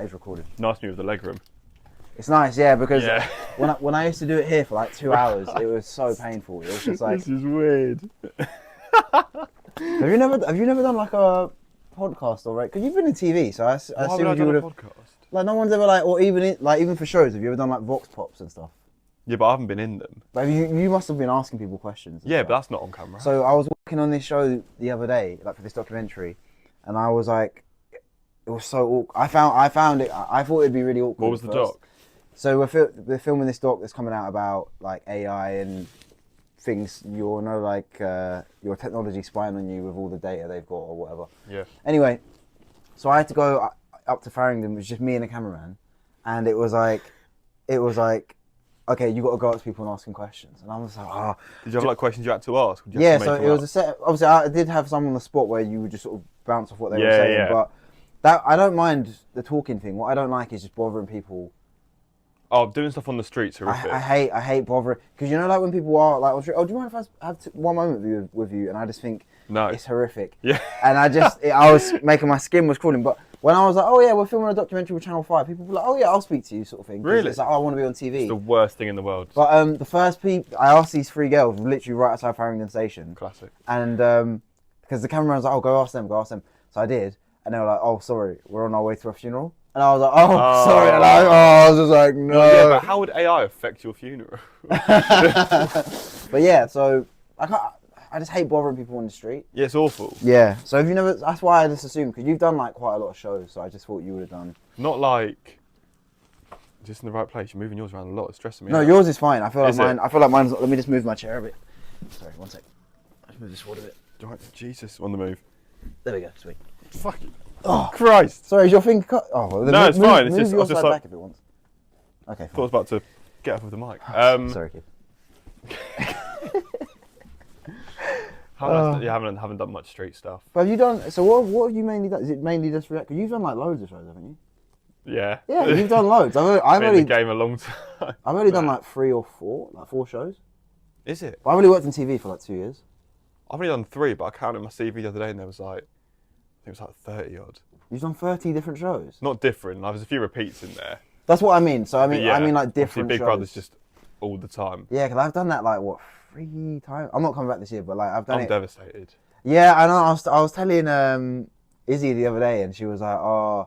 It's recorded. Nice move with the leg room. It's nice, yeah, because Yeah. when I used to do it here for like 2 hours, it was so painful. It was just like, This is weird. have you never done like a podcast or right? Because you've been in TV, so I Why would I assume do you would a have. podcast? Like no one's ever like, or even for shows, have you ever done like vox pops and stuff? Yeah, but I haven't been in them. But you must have been asking people questions. Yeah, stuff. but that's not on camera. So I was working on this show the other day, like for this documentary, and I was like, it was so awkward. I found it. I thought it'd be really awkward. What was the doc? So we're filming this doc that's coming out about like AI and things. Like your technology spying on you with all the data they've got or whatever. Yeah. Anyway, so I had to go up to Farringdon. It was just me and a cameraman, and it was like, okay, you got to go up to people and ask them questions. And I was like, oh. Did you have like questions you had to ask? Or did you Yeah, have to so make it them was up? a set. Obviously, I did have some on the spot where you would just sort of bounce off what they were saying. Yeah. But that I don't mind the talking thing. What I don't like is just bothering people. Oh, doing stuff on the streets horrific. I hate bothering, because like when people are like on the street, oh, do you mind if I have one moment with you? And I just think it's horrific. Yeah. And I was making my skin was crawling. But when I was like, oh yeah, we're filming a documentary with Channel 5, people were like, oh yeah, I'll speak to you, sort of thing. Really? It's like, oh, I want to be on TV. It's the worst thing in the world. But the first people, I asked these 3 girls literally right outside Farringdon Station. Classic. And because the cameraman was like, oh, go ask them. So I did. And they were like, oh, sorry, we're on our way to a funeral. And I was like, oh, sorry. And I was just like, no. Yeah, but how would AI affect your funeral? But yeah, so I just hate bothering people on the street. Yeah, it's awful. Yeah. So have you never, that's why I just assumed, because you've done like quite a lot of shows, so I just thought you would have done. Not like just in the right place. You're moving yours around a lot. It's stressing me out. No, yours is fine. I feel like Is mine. it? I feel like mine's. Let me just move my chair a bit. Sorry, one sec. Let's move this forward a bit. Right, Jesus, on the move. There we go. Sweet. Fuck it. Oh Christ. Sorry, is your finger cut? Oh, well, No, it's fine. It's Move just- I your was just side like- back if it wants. Okay. I thought I Fine. was about to get off of the mic. Sorry, kid. Haven't done much street stuff. But have you done? So what have you mainly done? Is it mainly just react? Because you've done like loads of shows, haven't you? Yeah. Yeah, you've done loads. I've Been in the only game a long time. I've only done like 3 or 4, like 4 shows. Is it? But I've only worked in TV for like 2 years. I've only done 3, but I counted my CV the other day and there was like, I think it was like 30 odd. You've done 30 different shows. Not different. There's a few repeats in there. That's what I mean. So I mean, But yeah, I mean like obviously different Big shows. Brother's just all the time. Yeah, because I've done that like what 3 times. I'm not coming back this year, but like I've done I'm it. devastated. Yeah, I know. I was telling Izzy the other day, and she was like, "Oh,"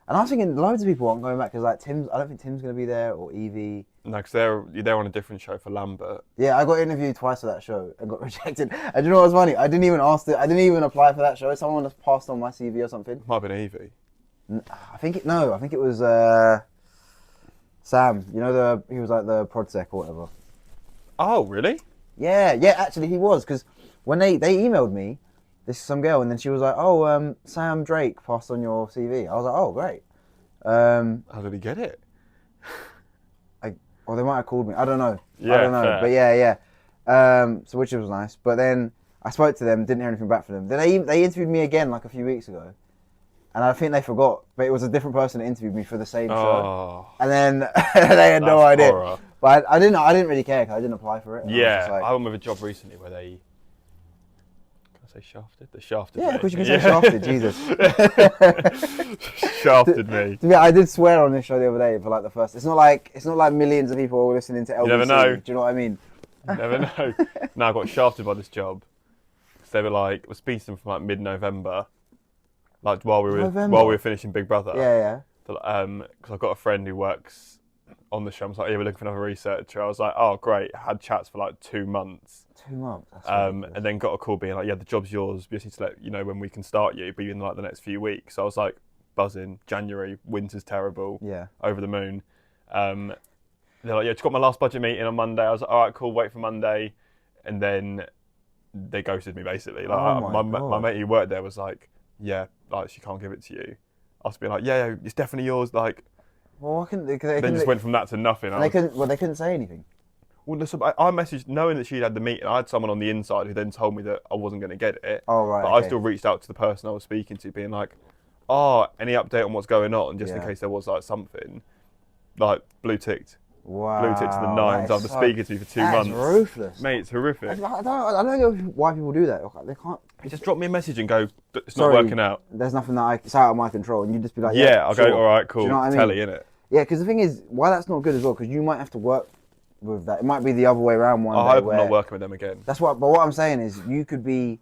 and I was thinking loads of people aren't going back because like Tim's. I don't think Tim's going to be there or Evie. No, because they're on a different show for Lambert. Yeah, I got interviewed twice for that show and got rejected. And do you know what was funny? I didn't even apply for that show. Someone just passed on my CV or something. Might have been Evie. I think it was Sam. You know he was like the prod sec or whatever. Oh, really? Yeah. Actually, he was, because when they emailed me, this is some girl, and then she was like, "Oh, Sam Drake passed on your CV." I was like, "Oh, great." How did he get it? Or they might have called me. I don't know. Yeah, I don't know. fair. But yeah. So which was nice. But then I spoke to them, didn't hear anything back from them. Then they interviewed me again like a few weeks ago, and I think they forgot. But it was a different person that interviewed me for the same show. Oh, And then they had no that's idea. horror. But I didn't really care because I didn't apply for it. And Yeah, I was I went with a job recently where they. Can I say shafted? They shafted me. yeah, because you can say shafted, Jesus. Shafted me. To be, I did swear on this show the other day for like the first. It's not like millions of people are listening to LBC. You never know. Do you know what I mean? You never know. No, I got shafted by this job. They were like, we're speaking to them from like mid-November, like while we were finishing Big Brother. Yeah. Because I've got a friend who works on the show. I was like, yeah, we're looking for another researcher. I was like, oh, great. Had chats for like 2 months. 2 months. That's And then got a call being like, yeah, the job's yours. We just need to let you know when we can start you, but in like the next few weeks. So I was like, buzzing. January, winter's terrible. Yeah. Over the moon. They're like, yeah, just got my last budget meeting on Monday. I was like, all right, cool, wait for Monday. And then they ghosted me basically. Like Oh my mate who worked there was like, yeah, like she can't give it to you. I was being like, yeah, it's definitely yours. Like, well, why couldn't they? then just went from that to nothing. They couldn't say anything. Well, I messaged knowing that she'd had the meeting. I had someone on the inside who then told me that I wasn't going to get it. Oh right. But okay. I still reached out to the person I was speaking to, being like, oh, any update on what's going on, just in case there was like something. Like blue ticked. Wow. Blue ticked to the nines after speaking to you for 2 months. That's ruthless. Mate, it's horrific. I don't know why people do that. They can't. You just drop me a message and go, it's Sorry, not working out. There's nothing that it's out of my control, and you just be like, Yeah, I'll sure. go, all right, cool. Do you know what I mean? Telly, innit? Yeah, because the thing is, why that's not good as well, because you might have to work with that. It might be the other way around one day. I hope I'm not working with them again. That's what. But what I'm saying is, you could be,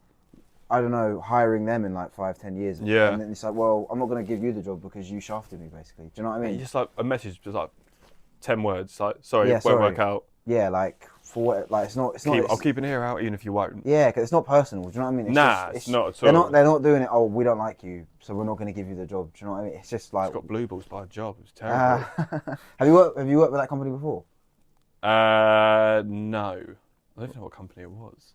I don't know, hiring them in like 5-10 years. Yeah. And then it's like, well, I'm not going to give you the job because you shafted me, basically. Do you know what I mean? You just like a message, just like 10 words, like sorry, Yeah, it sorry. won't work out. Yeah, like for what? Like it's not. I'll keep an ear out even if you won't. Yeah, because it's not personal. Do you know what I mean? It's not at all. They're not doing it. Oh, we don't like you, so we're not going to give you the job. Do you know what I mean? It's just like. It's got blue balls by a job. It's terrible. Have you worked with that company before? No, I don't know what company it was.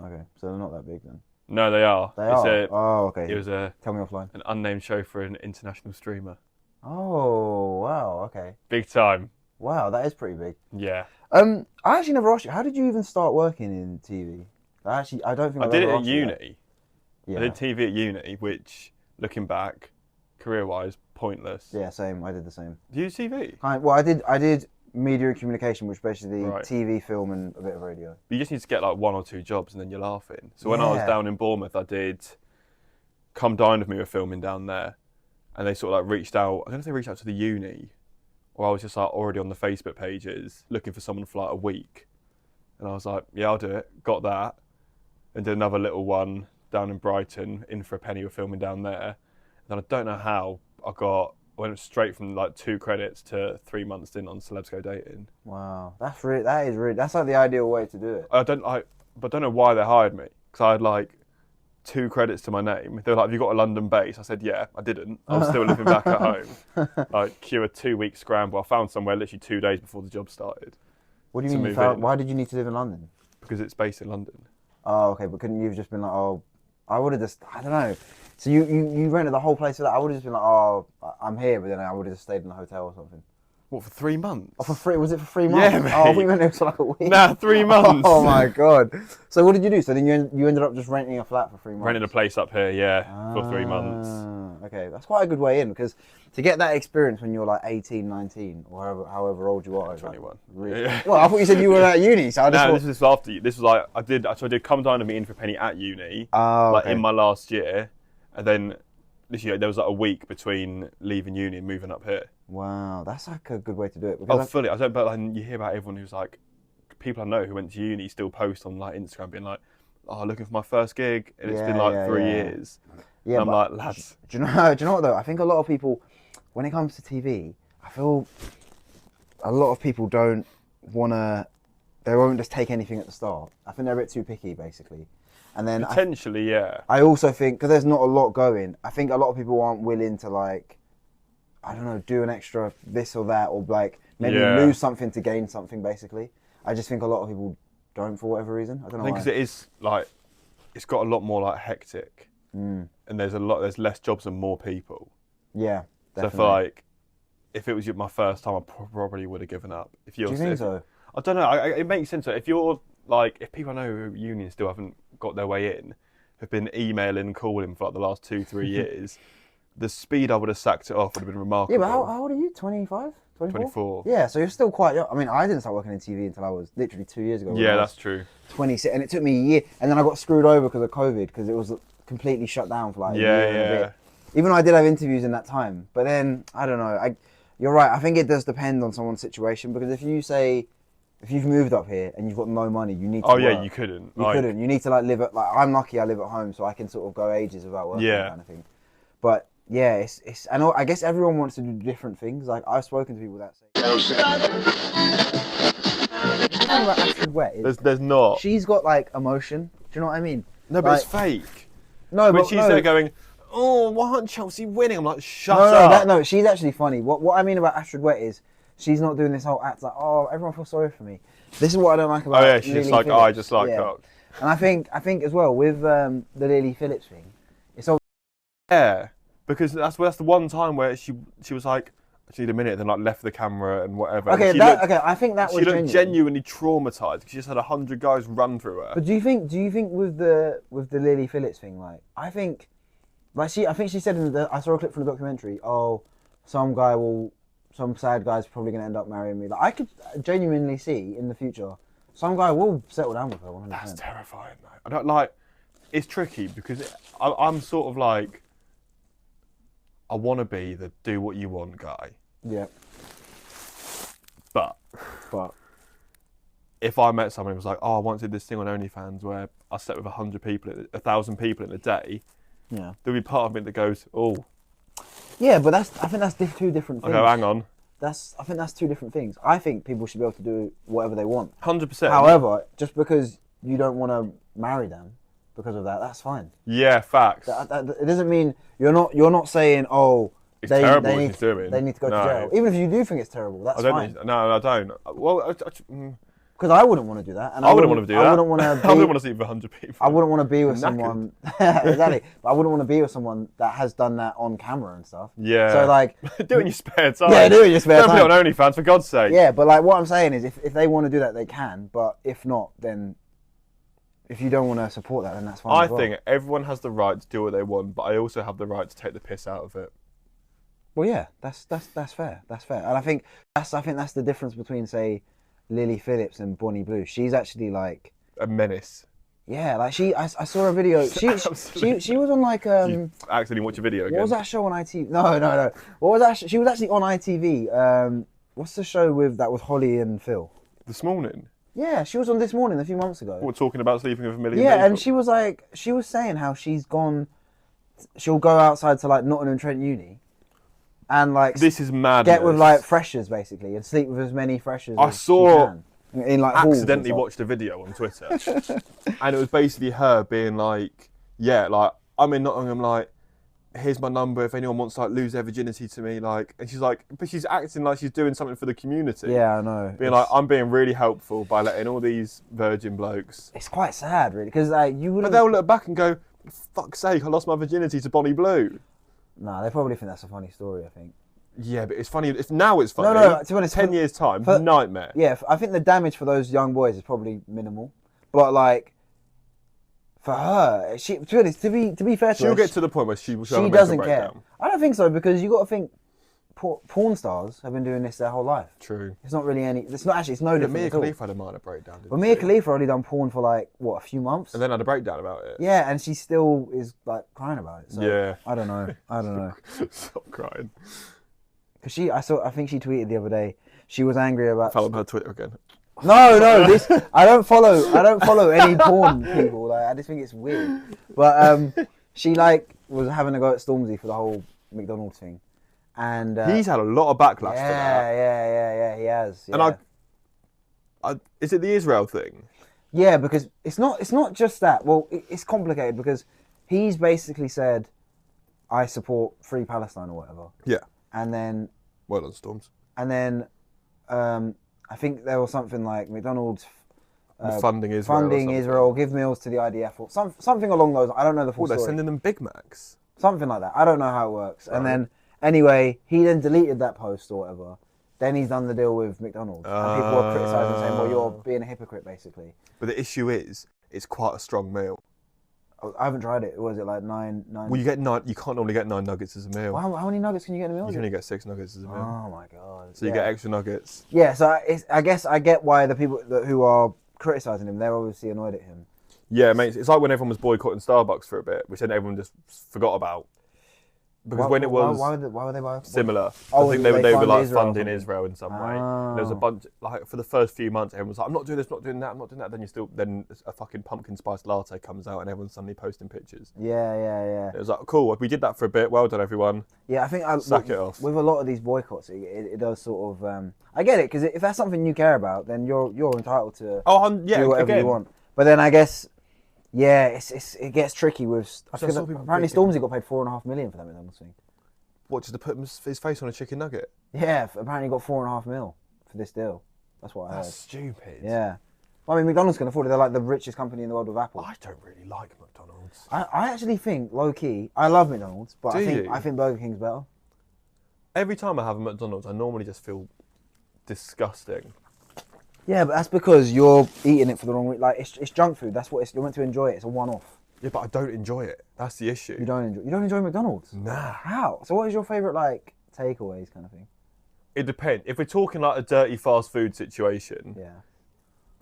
Okay, so they're not that big then. No, they are. They are. Oh, okay. It was Tell me offline. an unnamed show for an international streamer. Oh wow. Okay. Big time. Wow, that is pretty big. Yeah. I actually never asked you. How did you even start working in TV? I don't think I I've did it ever at asked you uni. that. Yeah. I did TV at uni, which, looking back, career-wise, pointless. Yeah, same. I did the same. Do you do TV? Well, I did media and communication, which basically Right. TV, film, and a bit of radio. You just need to get like 1 or 2 jobs and then you're laughing. So when I was Yeah. down in Bournemouth, I did Come Dine With Me were filming down there. And they sort of like reached out, I don't know if they reached out to the uni, or I was just like already on the Facebook pages looking for someone for like a week. And I was like, yeah, I'll do it. Got that. And did another little one down in Brighton, In For a Penny were filming down there. And then I don't know how went straight from like 2 credits to 3 months in on Celebs Go Dating. Wow, that's like the ideal way to do it. But I don't know why they hired me, because I had like 2 credits to my name. They were like, have you got a London base? I said, yeah. I didn't. I was still living back at home. Like, cue a 2-week scramble. I found somewhere literally 2 days before the job started. What do you mean you found? Why did you need to live in London? Because it's based in London. Oh, okay, but couldn't you have just been like, oh, I would have just, I don't know. So you rented the whole place for that? I would have just been like, oh, I'm here, but then I would have just stayed in a hotel or something. What, for 3 months? Oh, for free? Was it for 3 months? Yeah, mate. Oh, we went there for like a week. Nah, 3 months. Oh my god. So what did you do? So then you ended up just renting a flat for 3 months? Rented a place up here, yeah, for 3 months. Okay, that's quite a good way in, because to get that experience when you're like 18, 19, or however old you are. 21. Like, really, Yeah. Well, I thought you said you were at uni, so I just No, thought... this was after you. This was like, I did Come Dine With Me In For a Penny at uni, okay. like in my last year, and then this year there was like a week between leaving uni and moving up here. Wow, that's like a good way to do it. Oh, fully. But like, you hear about everyone who's like, people I know who went to uni still post on like Instagram being like, oh, looking for my first gig, and it's been like 3 years. Yeah, and I'm like, lads. Do you know what though? I think a lot of people, when it comes to TV, I feel a lot of people they won't just take anything at the start. I think they're a bit too picky, basically. And then Potentially, yeah. I also think, because there's not a lot going, I think a lot of people aren't willing to like, I don't know, do an extra this or that, or like maybe lose something to gain something, basically. I just think a lot of people don't for whatever reason. I don't know I think why. because it is like, it's got a lot more like hectic, and there's less jobs and more people. Yeah, definitely. So I feel like if it was my first time, I probably would have given up. Do you think so? I don't know. It makes sense. If you're like, if people I know who unions still haven't got their way in, have been emailing, calling for like the last 2-3 years, the speed I would have sacked it off would have been remarkable. Yeah, but how old are you? 25? 24? 24. Yeah, so you're still quite young. I mean, I didn't start working in TV until I was literally 2 years ago. Yeah, that's true. 26, and it took me a year, and then I got screwed over because of COVID, because it was completely shut down for like a year and a bit. Even though I did have interviews in that time, but then I don't know. You're right. I think it does depend on someone's situation, because if you've moved up here and you've got no money, you need to work. You couldn't. You couldn't. You need to like live at, like, I'm lucky I live at home, so I can sort of go ages without working, kind of thing. But yeah, it's and I guess everyone wants to do different things. Like, I've spoken to people that say. The thing about Astrid Wet is There's not. she's got like emotion. Do you know what I mean? No, but like, it's fake. No, When but she's there going, oh, why aren't Chelsea winning? I'm like, shut up. No, she's actually funny. What I mean about Astrid Wet is she's not doing this whole act like, oh, everyone feels sorry for me. This is what I don't like about. Oh yeah, she's just like, Phillips. I just like cock. And I think as well with the Lily Phillips thing, it's all. Yeah, because that's the one time where she was like, I just need a minute, then like left the camera and whatever. Okay, and I think that was. She looked genuinely traumatized because she just had 100 guys run through her. But do you think with the Lily Phillips thing, like, I think she said I saw a clip from the documentary. Oh, some sad guy's probably going to end up marrying me. Like, I could genuinely see in the future some guy will settle down with her 100%. That's terrifying, mate. I don't like. it's tricky because I'm sort of like, I want to be the do what you want guy. Yeah. But if I met someone who was like, oh, I once did this thing on OnlyFans where I slept with 1,000 people in a day, yeah, there'll be part of me that goes, oh. Yeah, but I think that's two different things. Okay, hang on. I think that's two different things. I think people should be able to do whatever they want. 100%. However, just because you don't want to marry them because of that, that's fine. Yeah, facts. It doesn't mean you're not saying, oh, it's terrible what he's doing. They need to go to jail. Even if you do think it's terrible, that's fine. No, I don't. Well, because I wouldn't want to do that. And I wouldn't want to do that. I wouldn't want to. I wouldn't want to sleep with 100 people. I wouldn't want to be with someone. Exactly. But I wouldn't want to be with someone that has done that on camera and stuff. Yeah. So like, do it in your spare time. Yeah, do it in your spare time. Don't be on OnlyFans for God's sake. Yeah, but like what I'm saying is, if they want to do that, they can. But if not, then if you don't want to support that, then that's fine. I think everyone has the right to do what they want, but I also have the right to take the piss out of it. Well, yeah, that's fair. That's fair, and I think that's the difference between, say, Lily Phillips and Bonnie Blue. She's actually like a menace. Yeah, like I saw a video. She was on like You accidentally watch a video again. What was that show on ITV? No. What was that? She was actually on ITV. What's the show with Holly and Phil? This morning. Yeah, she was on This Morning a few months ago. We're talking about sleeping with a million people. people. And she was saying how she'll go outside to like Nottingham Trent Uni. And like this is madness. Get with like freshers basically and sleep with as many freshers I as saw she can. In like accidentally watched a video on Twitter and it was basically her being like, yeah, like I'm in Nottingham, like here's my number if anyone wants to like lose their virginity to me, like, and she's like, but she's acting like she's doing something for the community. Yeah, I know. Being like, I'm being really helpful by letting all these virgin blokes. It's quite sad, really, because like you would. But they'll look back and go, for fuck's sake, I lost my virginity to Bonnie Blue. No, they probably think that's a funny story, I think. Yeah, but it's funny. Now it's funny. No, to be honest, 10 years' time, nightmare. Yeah, I think the damage for those young boys is probably minimal. But, like, for her, to be honest, to be fair to her, she'll get to the point where she doesn't care. I don't think so, because you got to think porn stars have been doing this their whole life. True. It's not really any. It's no different. Mia Khalifa had a minor breakdown. But Mia Khalifa only done porn for like a few months, and then had a breakdown about it. Yeah, and she still is like crying about it. So, yeah. I don't know. Stop crying. Because I think she tweeted the other day. She was angry about. Follow her Twitter again. No. I don't follow any porn people. Like I just think it's weird. But she like was having a go at Stormzy for the whole McDonald's thing. And he's had a lot of backlash for that. Yeah, he has. Yeah. And is it the Israel thing? Yeah, because it's not just that. Well, it's complicated because he's basically said, "I support Free Palestine" or whatever. Yeah. And then. Well done, Storms. And then, I think there was something like McDonald's. Funding Israel. Give meals to the IDF or something along those. I don't know the full story. They're sending them Big Macs. Something like that. I don't know how it works. Right. And then. Anyway, he then deleted that post or whatever. Then he's done the deal with McDonald's. And people are criticising, saying, well, you're being a hypocrite, basically. But the issue is, it's quite a strong meal. I haven't tried it. Was it like nine? Well, you get 9. You can't normally get 9 nuggets as a meal. Well, how many nuggets can you get in a meal? You can only get 6 nuggets as a meal. Oh, my God. So you get extra nuggets. Yeah, so I guess I get why the people who are criticising him, they're obviously annoyed at him. Yeah, mate. It's like when everyone was boycotting Starbucks for a bit, which then everyone just forgot about. Because when it was why were they similar, I think they were like funding Israel in some way. There was a bunch, like for the first few months, everyone was like, "I'm not doing this, not doing that, I'm not doing that." Then a fucking pumpkin spice latte comes out, and everyone's suddenly posting pictures. Yeah. It was like, cool, we did that for a bit. Well done, everyone. Yeah, I think sack it off. With a lot of these boycotts, it does sort of. I get it because if that's something you care about, then you're entitled to do whatever you want. But then I guess. Yeah, it gets tricky with. Apparently, Stormzy got paid $4.5 million for that McDonald's thing. What, just to put his face on a chicken nugget? Yeah, apparently he got $4.5 million for this deal. That's what I heard. That's stupid. Yeah. Well, I mean, McDonald's can afford it. They're like the richest company in the world with Apple. I don't really like McDonald's. I actually think, low key, I love McDonald's, but I think Burger King's better. Every time I have a McDonald's, I normally just feel disgusting. Yeah, but that's because you're eating it for the wrong reason. Like, it's junk food. That's what you're meant to enjoy it. It's a one-off. Yeah, but I don't enjoy it. That's the issue. You don't enjoy McDonald's? Nah. How? So what is your favourite, like, takeaways kind of thing? It depends. If we're talking like a dirty fast food situation, yeah,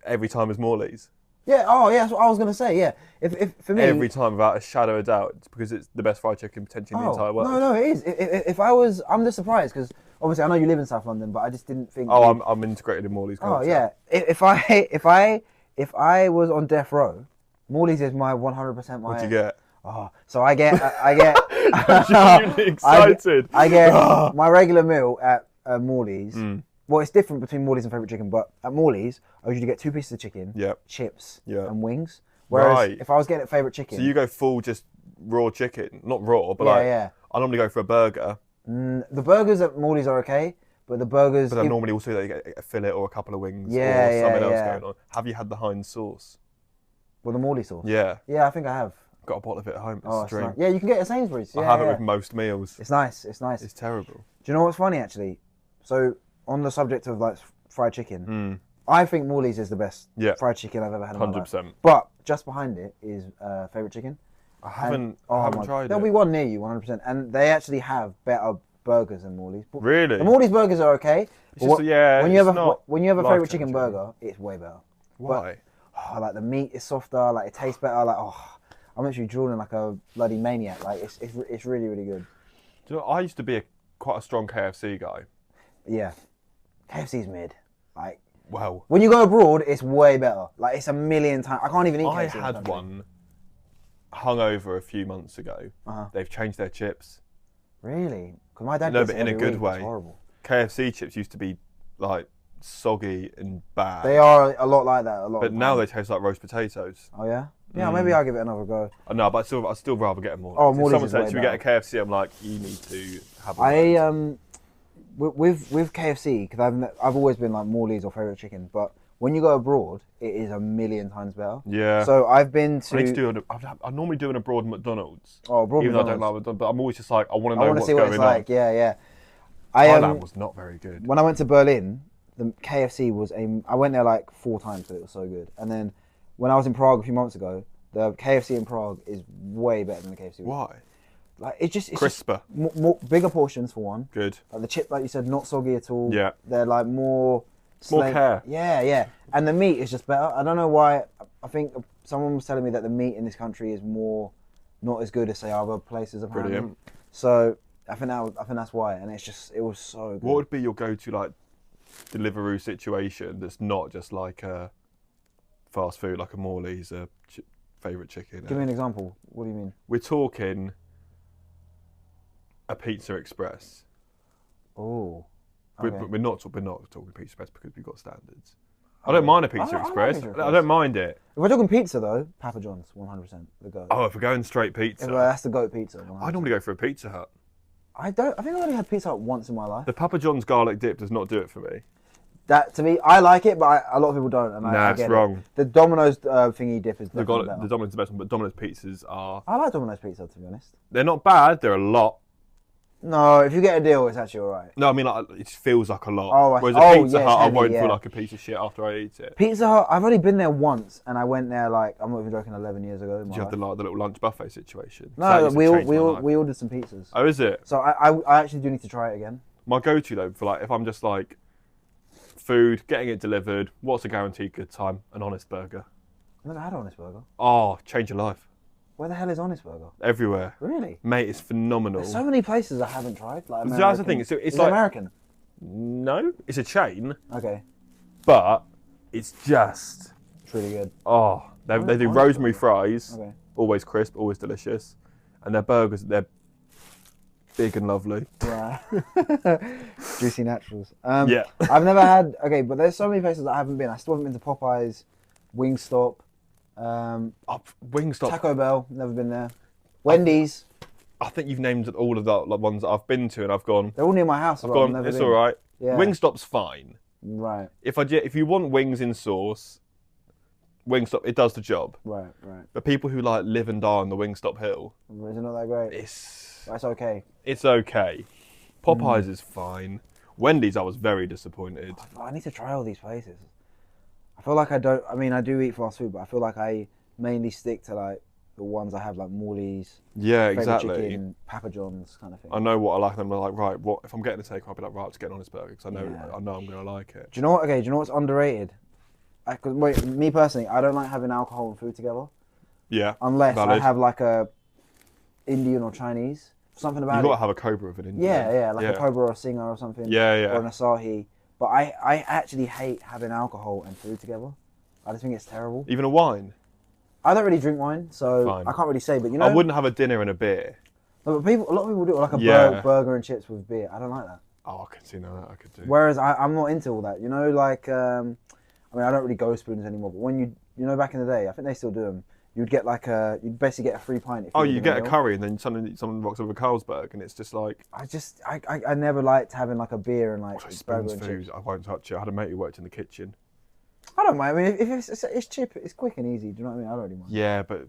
every time is Morley's. Yeah. Oh, yeah. That's what I was gonna say. Yeah. If for me, Every time, without a shadow of doubt, it's because it's the best fried chicken potentially in the entire world. No, it is. If I was, I'm just surprised because obviously I know you live in South London, but I just didn't think. Oh, I'm integrated in Morley's culture. Oh yeah. If I was on death row, Morley's is my 100% my. What'd you get? Oh, so I get Genuinely excited. I get my regular meal at Morley's. Well, it's different between Morley's and Favourite Chicken, but at Morley's, I usually get 2 pieces of chicken, chips, and wings. Whereas if I was getting at Favourite Chicken... So you go full just raw chicken. Not raw, but I normally go for a burger. The burgers at Morley's are okay, but the burgers... But I normally also get a fillet or a couple of wings or Yeah, something else yeah. going on. Have you had the Heinz sauce? Well, the Morley sauce? Yeah. Yeah, I think I have. Got a bottle of it at home. It's a Oh, dream. nice. Yeah, you can get it at Sainsbury's. I have it with most meals. It's nice. It's nice. It's terrible. Do you know what's funny, actually? So, on the subject of like fried chicken, I think Morley's is the best fried chicken I've ever had in my life. 100%. But just behind it is Favourite Chicken. I haven't tried it. There'll be one near you, 100%. And they actually have better burgers than Morley's. Really? The Morley's burgers are okay. When you have a Favourite Chicken burger, it's way better. Why? But, like the meat is softer, like it tastes better. Like I'm actually drooling like a bloody maniac. Like it's really, really good. Do you know, I used to be quite a strong KFC guy. Yeah, KFC's mid. Like, well, when you go abroad, it's way better. Like it's a million times. I can't even eat KFC. I had one hungover a few months ago. They've changed their chips. Really? Because my dad No, gets but it in a every good week. way. It's horrible. KFC chips used to be like soggy and bad. They are a lot like that. But now they taste like roast potatoes. Oh yeah. Yeah, maybe I'll give it another go. No, but I'd still rather get a Morley's. Oh, if Morley's someone is said, way "Should we get a KFC?" I'm like, "You need to have a." With KFC, because I've always been like Morley's or Favourite Chicken, but when you go abroad, it is a million times better. Yeah. So I've been to. I normally do an abroad McDonald's. Oh, abroad even McDonald's. though I don't like McDonald's, but I'm always just like, I want to know what's see what going it's on. like. Yeah. Thailand was not very good. When I went to Berlin, the KFC was I went there like 4 times because it was so good. And then when I was in Prague a few months ago, the KFC in Prague is way better than the KFC. Why? Like it's crisper. Just more bigger portions for one. Good. Like the chip, like you said, not soggy at all. Yeah. They're like more care. Yeah. And the meat is just better. I don't know why. I think someone was telling me that the meat in this country is not as good as say other places apparently. Brilliant. So I think that's why. And it was so good. What would be your go-to like Deliveroo situation that's not just like a fast food, like a Morley's, a Favourite Chicken? Give me an example. What do you mean? We're talking a Pizza Express. Oh. Okay. We're not talking Pizza Express because we've got standards. I don't mind a Pizza Express. I don't mind it. If we're talking pizza though, Papa John's 100% the goat. Oh, if we're going straight pizza, that's the goat pizza. 100%. I normally go for a Pizza Hut. I think I've only had Pizza Hut once in my life. The Papa John's garlic dip does not do it for me. That to me, I like it, but a lot of people don't. And I it's get wrong. It. The Domino's thingy dip is definitely better. The Domino's the best one, but Domino's pizzas are. I like Domino's pizza to be honest. They're not bad. They're a lot. No, if you get a deal, it's actually alright. No, I mean like it feels like a lot. Oh, whereas a Pizza yeah, Hut, heavy, I won't feel like a piece of shit after I eat it. Pizza Hut, I've only been there once, and I went there like I'm not even joking, 11 years ago. Did you have the little lunch buffet situation? No, we ordered some pizzas. Oh, is it? So I actually do need to try it again. My go-to though for like if I'm just like food, getting it delivered, what's a guaranteed good time? An Honest Burger. I've never had an Honest Burger. Oh, change your life. Where the hell is Honest Burger? Everywhere. Really? Mate, it's phenomenal. There's so many places I haven't tried. Like that's the thing. It's is like it American? No, it's a chain. Okay. But it's just. It's really good. Oh, they do rosemary fries. Okay. Always crisp, always delicious, and their burgers they're big and lovely. Right. Juicy naturals. Yeah. I've never had. Okay, but there's so many places that I haven't been. I still haven't been to Popeyes, Wingstop. Wingstop. Taco Bell, never been there. Wendy's. I think you've named all of the ones that I've been to, and I've gone. They're all near my house. It's all right. Yeah. Wingstop's fine. Right. If you want wings in sauce, Wingstop it does the job. Right. But people who like live and die on the Wingstop hill, is it not that great? That's okay. It's okay. Popeyes is fine. Wendy's, I was very disappointed. I need to try all these places. I feel like I don't. I mean, I do eat fast food, but I feel like I mainly stick to like the ones I have, like Morley's. Yeah, Favourite exactly. Chicken, Papa John's kind of thing. I know what I like, and I'm like, right, what if I'm getting a takeaway? I'll be like, right, let's get an Honest Burger because I know I'm gonna like it. Do you know what? Okay, do you know what's underrated? wait, me personally, I don't like having alcohol and food together. Yeah. Unless valid. I have like a Indian or Chinese, something about You've it. got to have a Cobra with an Indian. Yeah, like a Cobra or a Singer or something. Yeah. Or an Asahi. But I actually hate having alcohol and food together. I just think it's terrible. Even a wine? I don't really drink wine, so Fine. I can't really say. But you know, I wouldn't have a dinner and a beer. No, but a lot of people do it, like a burger and chips with beer. I don't like that. Oh, I can see now that I could do. Whereas I'm not into all that. You know, like I mean, I don't really go spoons anymore. But when you know, back in the day, I think they still do them. You'd get you'd basically get a free pint. If you get a curry and then suddenly someone rocks up a Carlsberg and it's just like. I never liked having like a beer and like spoons food. I won't touch it. I had a mate who worked in the kitchen. I don't mind. I mean, if it's cheap, it's quick and easy. Do you know what I mean? I don't really mind. Yeah, but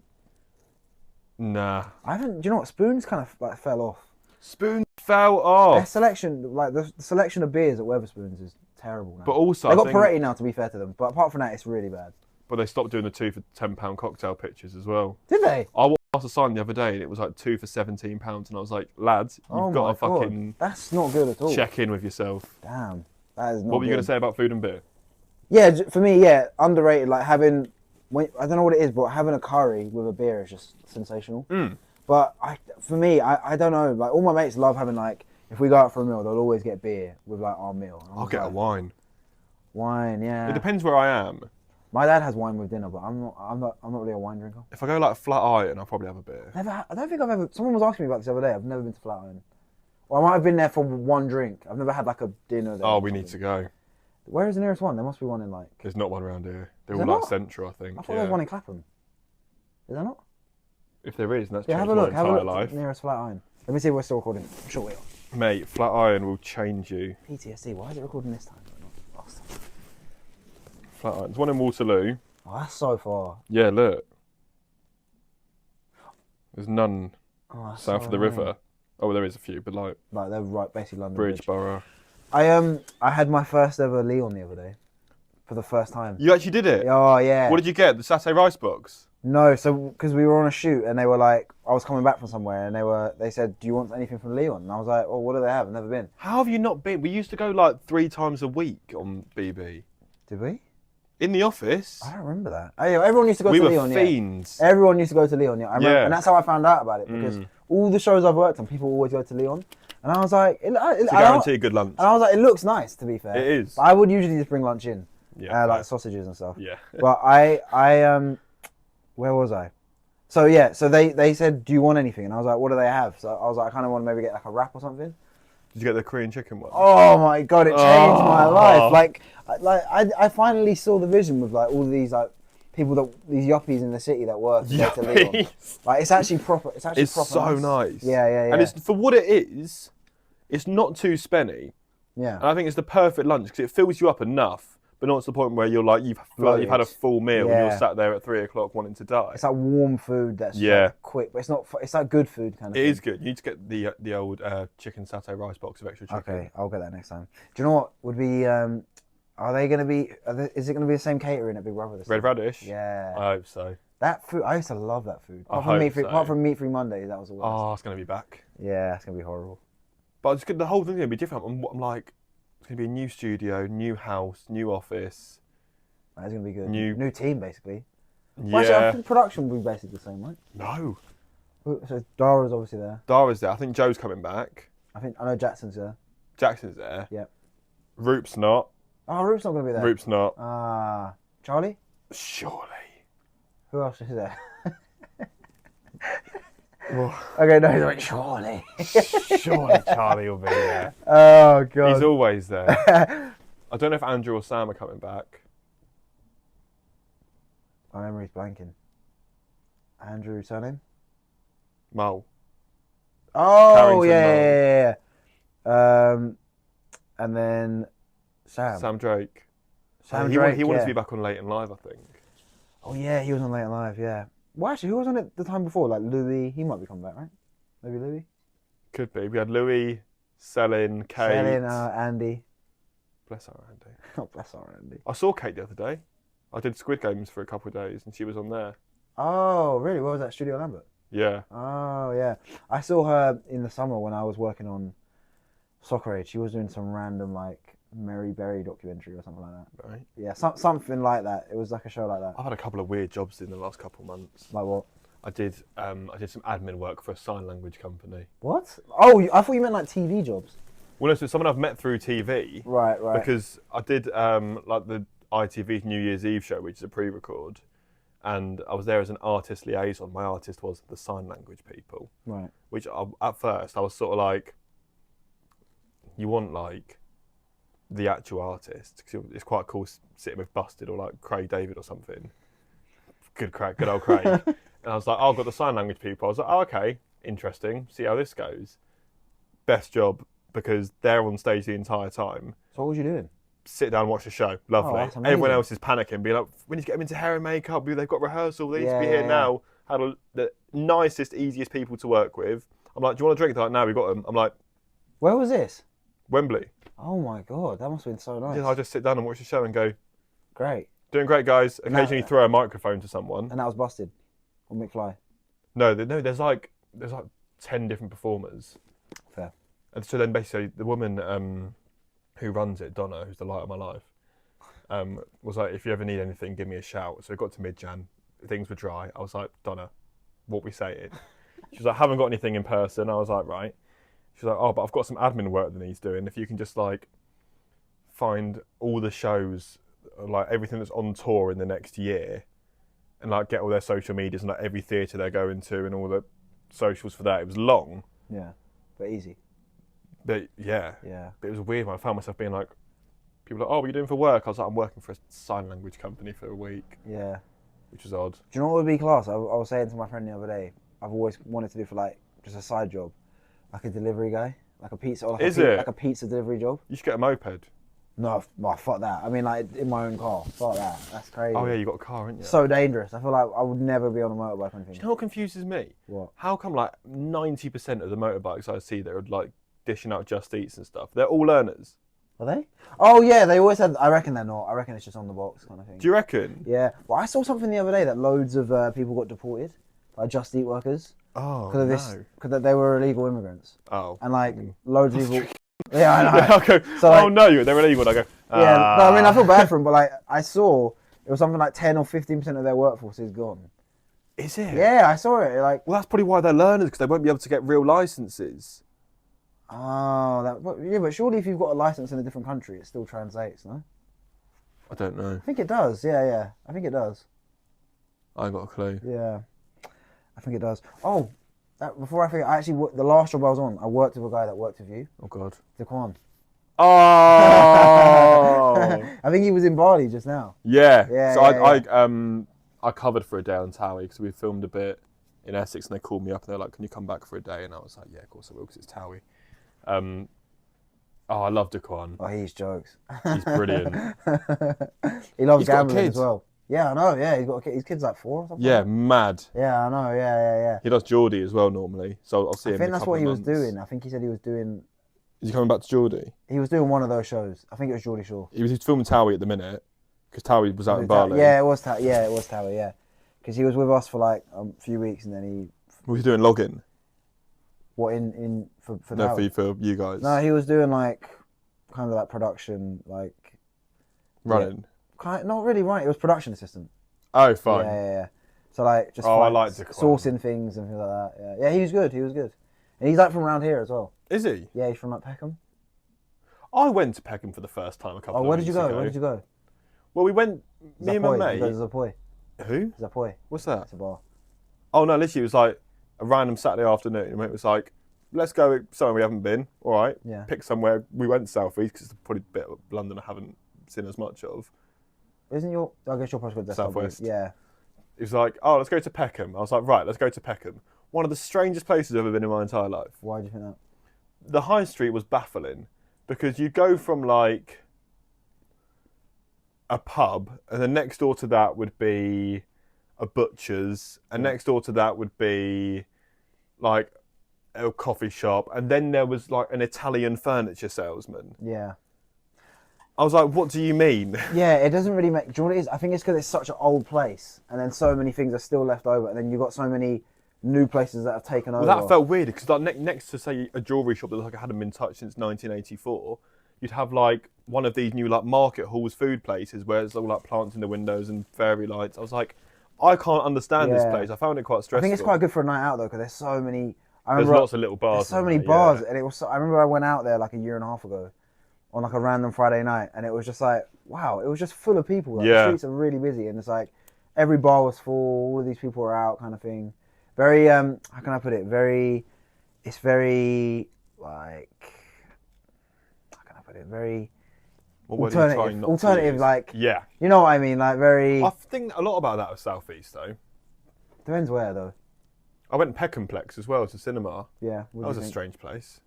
nah. I haven't. Do you know what? Spoons kind of like fell off. Spoons fell off. Their selection, like the selection of beers at Wetherspoons, is terrible now. But also, they got Peretti now, to be fair to them. But apart from that, it's really bad. But they stopped doing the 2 for £10 cocktail pitches as well. Did they? I walked past a sign the other day and it was like 2 for £17, and I was like, lads, you've got to fucking. That's not good at all. Check in with yourself. Damn, that is not. What were you going to say about food and beer? Yeah, for me, underrated. Like having, I don't know what it is, but having a curry with a beer is just sensational. But for me, I don't know. Like all my mates love having like, if we go out for a meal, they'll always get beer with like our meal. I'll get a wine. Wine, yeah. It depends where I am. My dad has wine with dinner, but I'm not really a wine drinker. If I go like Flat Iron, I'll probably have a beer. I don't think I've ever. Someone was asking me about this the other day. I've never been to Flatiron. Or I might have been there for one drink. I've never had like a dinner there. Oh, we need to go. Where is the nearest one? There must be one in like. There's not one around here. They're Is all there like not? central, I think. I thought there was one in Clapham. Is there not? If there is, then that's Yeah, changed have a look. my Have a entire look. life. Nearest Flatiron. Let me see if we're still recording. I'm sure we are. Mate, Flat Iron will change you. PTSD. Why is it recording this time? Not last time? Flat Iron. There's one in Waterloo. Oh, that's so far. Yeah, look. There's none Oh, south of the river. Oh, there is a few, but like they're right, basically London Bridge, Borough. I had my first ever Leon the other day, for the first time. You actually did it? Oh yeah. What did you get? The satay rice box? No, so because we were on a shoot and they were like, I was coming back from somewhere and they said, do you want anything from Leon? And I was like, oh, what do they have? I've never been. How have you not been? We used to go like 3 times a week on BB. Did we? In the office. I don't remember that. Oh, yeah, everyone used to go to Leon. We were fiends. Yeah. Everyone used to go to Leon. Yeah, I remember, and that's how I found out about it because all the shows I've worked on, people always go to Leon, and I was like, it's a guaranteed good lunch. And I was like, it looks nice, to be fair. It is. But I would usually just bring lunch in, like sausages and stuff. Yeah. But where was I? So yeah, so they said, do you want anything? And I was like, what do they have? So I was like, I kind of want to maybe get like a wrap or something. Did you get the Korean chicken one? Oh my god, it changed my life. Like I finally saw the vision with like all these like people these yuppies in the city that work to Leon. Like it's actually proper. It's actually proper so nice. Yeah. And it's for what it is. It's not too spenny. Yeah. And I think it's the perfect lunch because it fills you up enough, but not to the point where you're like you've had a full meal and you're sat there at 3 o'clock wanting to die. It's like warm food that's like quick, but it's not. It's like good food kind of. It thing. is good. You need to get the old chicken satay rice box of extra chicken. Okay, I'll get that next time. Do you know what would be? Are they going to be? Is it going to be the same catering at Big Brother this Red time? Radish? Yeah. I hope so. That food, I used to love that food. Apart from meat free Mondays, that was the worst. Oh, it's going to be back. Yeah, it's going to be horrible. But the whole thing's going to be different. I'm like, it's going to be a new studio, new house, new office. That's going to be good. New team, basically. Yeah. Well, actually, I think production will be basically the same, right? No. So Dara's obviously there. Dara's there. I think Joe's coming back. I know Jackson's there. Jackson's there. Yeah. Roop's not. Oh, Roop's not going to be there. Roop's not. Charlie? Surely. Who else is there? Okay, no, he's like, surely. Surely Charlie will be there. Oh, God. He's always there. I don't know if Andrew or Sam are coming back. My memory's blanking. Andrew, surname? Mole. Oh, Carrington yeah. And then Sam. Sam Drake. Sam Drake, he wanted to be back on Late and Live, I think. Oh, yeah, he was on Late and Live, yeah. Well, actually, who was on it the time before? Like Louis, he might be coming back, right? Maybe Louis? Could be. We had Louis, Selin, Kate. Selin, Andy. Bless our Andy. Oh, bless our Andy. I saw Kate the other day. I did Squid Games for a couple of days and she was on there. Oh, really? Where was that? Studio Lambert? Yeah. Oh, yeah. I saw her in the summer when I was working on Soccer Age. She was doing some random, like, Mary Berry documentary or something like that. Right. Yeah, something like that. It was like a show like that. I've had a couple of weird jobs in the last couple of months. Like what? I did some admin work for a sign language company. What? Oh, I thought you meant like TV jobs. Well, no, so someone I've met through TV. Right. Because I did like the ITV New Year's Eve show, which is a pre-record, and I was there as an artist liaison. My artist was the sign language people. Right. Which at first I was sort of like, you want like the actual artist, because it's quite cool sitting with Busted or like Craig David or something. Good old Craig. And I was like, oh, I've got the sign language people. I was like, oh, okay, interesting. See how this goes. Best job, because they're on stage the entire time. So what was you doing? Sit down and watch the show. Lovely. That's amazing. Everyone else is panicking, being like, we need to get them into hair and makeup. They've got rehearsal. They need to be here now. Had the nicest, easiest people to work with. I'm like, do you want a drink? They're like, no, we got them. I'm like, where was this? Wembley. Oh my God, that must have been so nice. I just sit down and watch the show and go, great. Doing great, guys. Occasionally throw a microphone to someone. And that was Busted or McFly? No, there's like 10 different performers. Fair. And so then basically the woman who runs it, Donna, who's the light of my life, was like, if you ever need anything, give me a shout. So it got to mid-Jan, things were dry. I was like, Donna, what we saying? She was like, haven't got anything in person. I was like, right. She's like, oh, but I've got some admin work that needs doing. If you can just like find all the shows, like everything that's on tour in the next year, and like get all their social medias and like every theatre they're going to and all the socials for that. It was long. Yeah, but easy. But yeah. Yeah. But it was weird when I found myself being like, people were like, oh, what are you doing for work? I was like, I'm working for a sign language company for a week. Yeah. Which was odd. Do you know what would be class? I was saying to my friend the other day, I've always wanted to do for like just a side job, like a delivery guy, like a pizza, or like like a pizza delivery job. You should get a moped. No, fuck that. I mean, like in my own car. Fuck that. That's crazy. Oh yeah, you got a car, haven't you? So dangerous. I feel like I would never be on a motorbike or anything. Do you know what confuses me? What? How come like 90% of the motorbikes I see that are like dishing out Just Eats and stuff, they're all learners? Are they? Oh yeah, they always had. I reckon they're not. I reckon it's just on the box kind of thing. Do you reckon? Yeah. Well, I saw something the other day that loads of people got deported, like Just Eat workers. Oh, because of this, because they were illegal immigrants. Oh. And like loads of people. Yeah, I know. Yeah, I'll go, so, like, oh no, they're illegal. And I go, ah. Yeah, no, I mean I feel bad for them, but like I saw it was something like 10 or 15% of their workforce is gone. Is it? Yeah, I saw it. Like, well, that's probably why they're learners, because they won't be able to get real licenses. Oh, yeah, but surely if you've got a license in a different country, it still translates, no? I don't know. I think it does. Yeah, I think it does. I ain't got a clue. Yeah, I think it does. Oh, before I forget, the last job I was on, I worked with a guy that worked with you. Oh God. Daquan. Oh. I think he was in Bali just now. Yeah. So yeah. I covered for a day on Towie because we filmed a bit in Essex, and they called me up and they're like, "Can you come back for a day?" And I was like, "Yeah, of course I will, because it's Towie." I love Daquan. Oh, he's jokes. He's brilliant. He loves gambling as well. Yeah, I know. Yeah, his kid's like 4 or something. Yeah, mad. Yeah, I know. Yeah. He does Geordie as well normally, so I'll see him. I think that's what he was doing. I think he said he was doing. Is he coming back to Geordie? He was doing one of those shows. I think it was Geordie Shore. He was filming Towie at the minute because Towie was out in Bali. Yeah, it was Towie. Yeah, because he was with us for like a few weeks, and then he. What was he doing? Login. What for Towie? for you guys. No, he was doing like kind of like production, like running. Yeah, not really running. It was production assistant. Oh, fine. Yeah. So like just I like sourcing things and things like that. Yeah, he was good. And he's like from around here as well. Is he? Yeah, he's from like Peckham. I went to Peckham for the first time a couple of where weeks did you go? ago. Where did you go? Well, we went, me and my mate. You go to Zapoy. Who? Zapoy. What's that? It's a bar. Oh no, literally it was like a random Saturday afternoon, and it was like, let's go somewhere we haven't been. All right. Yeah. Pick somewhere. We went South East because it's probably a bit of London I haven't seen as much of. Isn't I guess your postcode South West. Yeah. It was like, oh, let's go to Peckham. I was like, right, let's go to Peckham. One of the strangest places I've ever been in my entire life. Why do you think that? The high street was baffling because you go from like a pub, and then next door to that would be a butcher's, and next door to that would be like a coffee shop, and then there was like an Italian furniture salesman. Yeah. I was like, what do you mean? Yeah, it doesn't really make... Do you know what it is? I think it's because it's such an old place, and then so many things are still left over, and then you've got so many new places that have taken over. Well, that felt weird, because like next to, say, a jewellery shop that like hadn't been touched since 1984, you'd have like one of these new like market halls, food places where it's all like plants in the windows and fairy lights. I was like, I can't understand this place. I found it quite stressful. I think it's quite good for a night out though, because there's so many. There's lots of little bars. There's so many bars, and it was. I remember I went out there like a year and a half ago, on like a random Friday night, and it was just like, wow, it was just full of people. Like, the streets are really busy, and it's like every bar was full. All of these people were out, kind of thing. Very how can I put it? It's very like, how can I put it? Very alternative, like, yeah, you know what I mean, like very. I think a lot about that with South East though. Depends where though. I went Peckhamplex as well to cinema. Yeah, that was a strange place.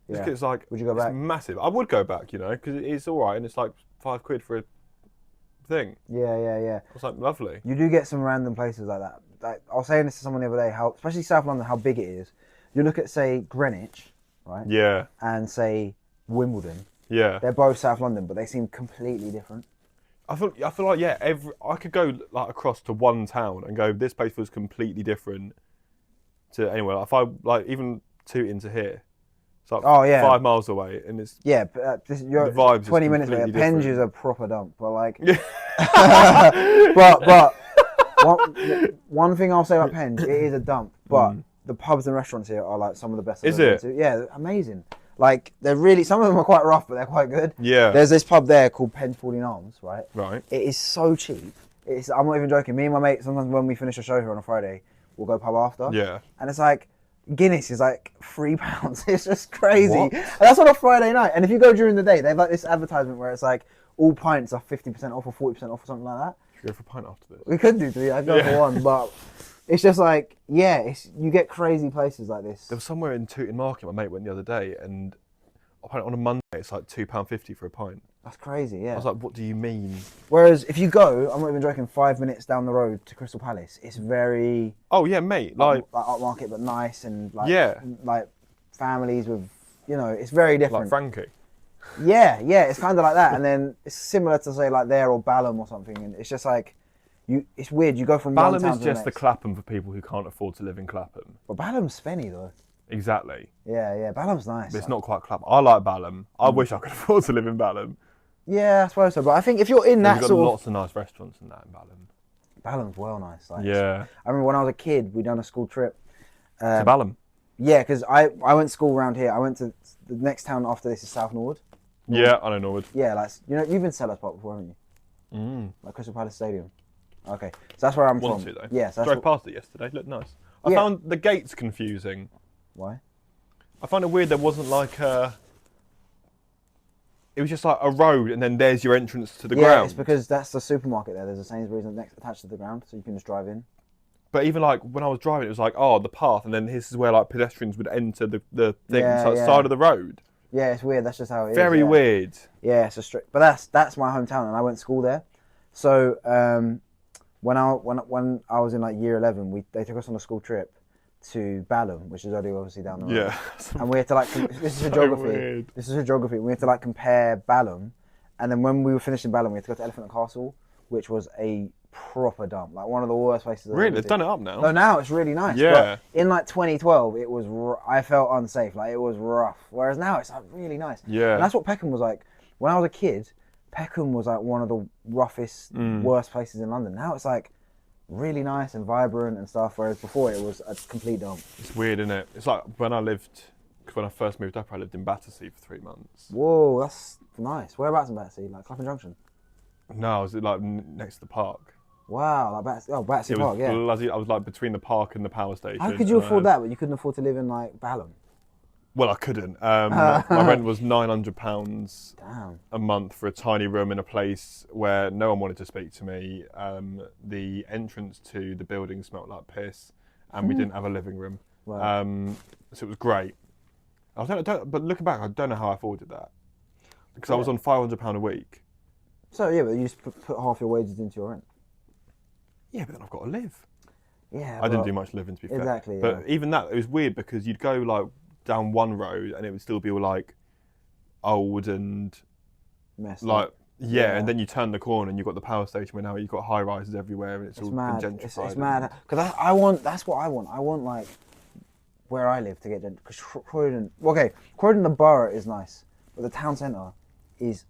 Yeah. It's like, would you go back? It's massive. I would go back, you know, because it's all right, and it's like £5 for a thing. Yeah. It's like lovely. You do get some random places like that. Like, I was saying this to someone the other day, how especially South London, how big it is. You look at, say, Greenwich, right? Yeah. And say Wimbledon. Yeah. They're both South London, but they seem completely different. I feel like I could go like across to one town and go, this place feels completely different to anywhere. If I like even Tooting to here, it's like 5 miles away, and it's but the vibes 20 minutes away. Penge is a proper dump, but like, but one thing I'll say about Penge, it is a dump, but the pubs and restaurants here are like some of the best. Is it? Yeah, they're amazing. Like, they're really, some of them are quite rough, but they're quite good. Yeah. There's this pub there called Penge 14 Arms, right? Right. It is so cheap. I'm not even joking. Me and my mate, sometimes when we finish a show here on a Friday, we'll go pub after. Yeah. And it's like, Guinness is like £3. It's just crazy. What? And that's on a Friday night. And if you go during the day, they have like this advertisement where it's like, all pints are 50% off or 40% off or something like that. Should we go for a pint after this? We could do 3. I'd go for one, but it's just like, you get crazy places like this. There was somewhere in Tooting Market my mate went the other day, and apparently on a Monday it's like £2.50 for a pint. That's crazy, yeah. I was like, what do you mean? Whereas if you go, I'm not even joking, 5 minutes down the road to Crystal Palace, it's very... Oh yeah, mate. Like upmarket, but nice, and like like families with, you know, it's very different. Like Frankie. Yeah, it's kind of like that. And then it's similar to say like there or Balham or something, and it's just like, it's weird. You go from one town to the next. Balham is just the Clapham for people who can't afford to live in Clapham. But Balham's spenny though. Exactly. Yeah, Balham's nice. But it's not quite Clapham. I like Balham. I wish I could afford to live in Balham. Yeah, I suppose so. But I think if you're in that sort of... You've got lots of nice restaurants in that in Balham. Balham's well nice. Like, yeah. I remember when I was a kid, we done a school trip. To Balham? Yeah, because I went to school around here. I went to... The next town after this is South Norwood. Yeah, I know Norwood. Yeah, like, you know, you've been to Sellers Park before, haven't you? Like Crystal Palace Stadium. Okay, so that's where I'm from. To, though. Yeah, so drove past it yesterday. Looked nice. I found the gates confusing. Why? I find it weird there wasn't like a... It was just like a road, and then there's your entrance to the ground. Yeah, it's because that's the supermarket there. There's a Sainsbury's attached to the ground, so you can just drive in. But even like when I was driving, it was like, oh, the path, and then this is where like pedestrians would enter the thing, side of the road. Yeah, it's weird. That's just how it is. Very weird. Yeah, it's a strict. But that's my hometown, and I went to school there. So when I was in like year 11, they took us on a school trip to Balham, which is only obviously down the road. Yeah. And we had to like, this is for geography. Weird. This is for geography. We had to like compare Balham, and then when we were finished in Balham, we had to go to Elephant and Castle, which was a proper dump, like one of the worst places. Really, they've done it up now. No, now it's really nice. Yeah. But in like 2012, it was I felt unsafe. Like, it was rough. Whereas now it's like really nice. Yeah. And that's what Peckham was like when I was a kid. Peckham was like one of the roughest, worst places in London. Now it's like really nice and vibrant and stuff, whereas before it was a complete dump. It's weird, isn't it? It's like when I first moved up, I lived in Battersea for 3 months. Whoa, that's nice. Whereabouts in Battersea? Like Clapham Junction? No, I was like next to the park. Wow, like Battersea Park, yeah. I was like between the park and the power station. How could you afford that, but you couldn't afford to live in like Balham? Well, I couldn't. My rent was £900 Damn. a month for a tiny room in a place where no one wanted to speak to me. The entrance to the building smelled like piss, and we didn't have a living room. Wow. So it was great. But looking back, I don't know how I afforded that, because I was on £500 a week. So yeah, but you just put half your wages into your rent. Yeah, but then I've got to live. Yeah. I didn't do much living, to be fair. Exactly. But even that, it was weird because you'd go like down one road and it would still be all like old and messed like up. and then you turn the corner and you've got the power station where now you've got high rises everywhere and it's all mad. been gentrified. It's mad because that's what I want. I want like where I live to get because Croydon. Okay, Croydon the borough is nice, but the town centre is.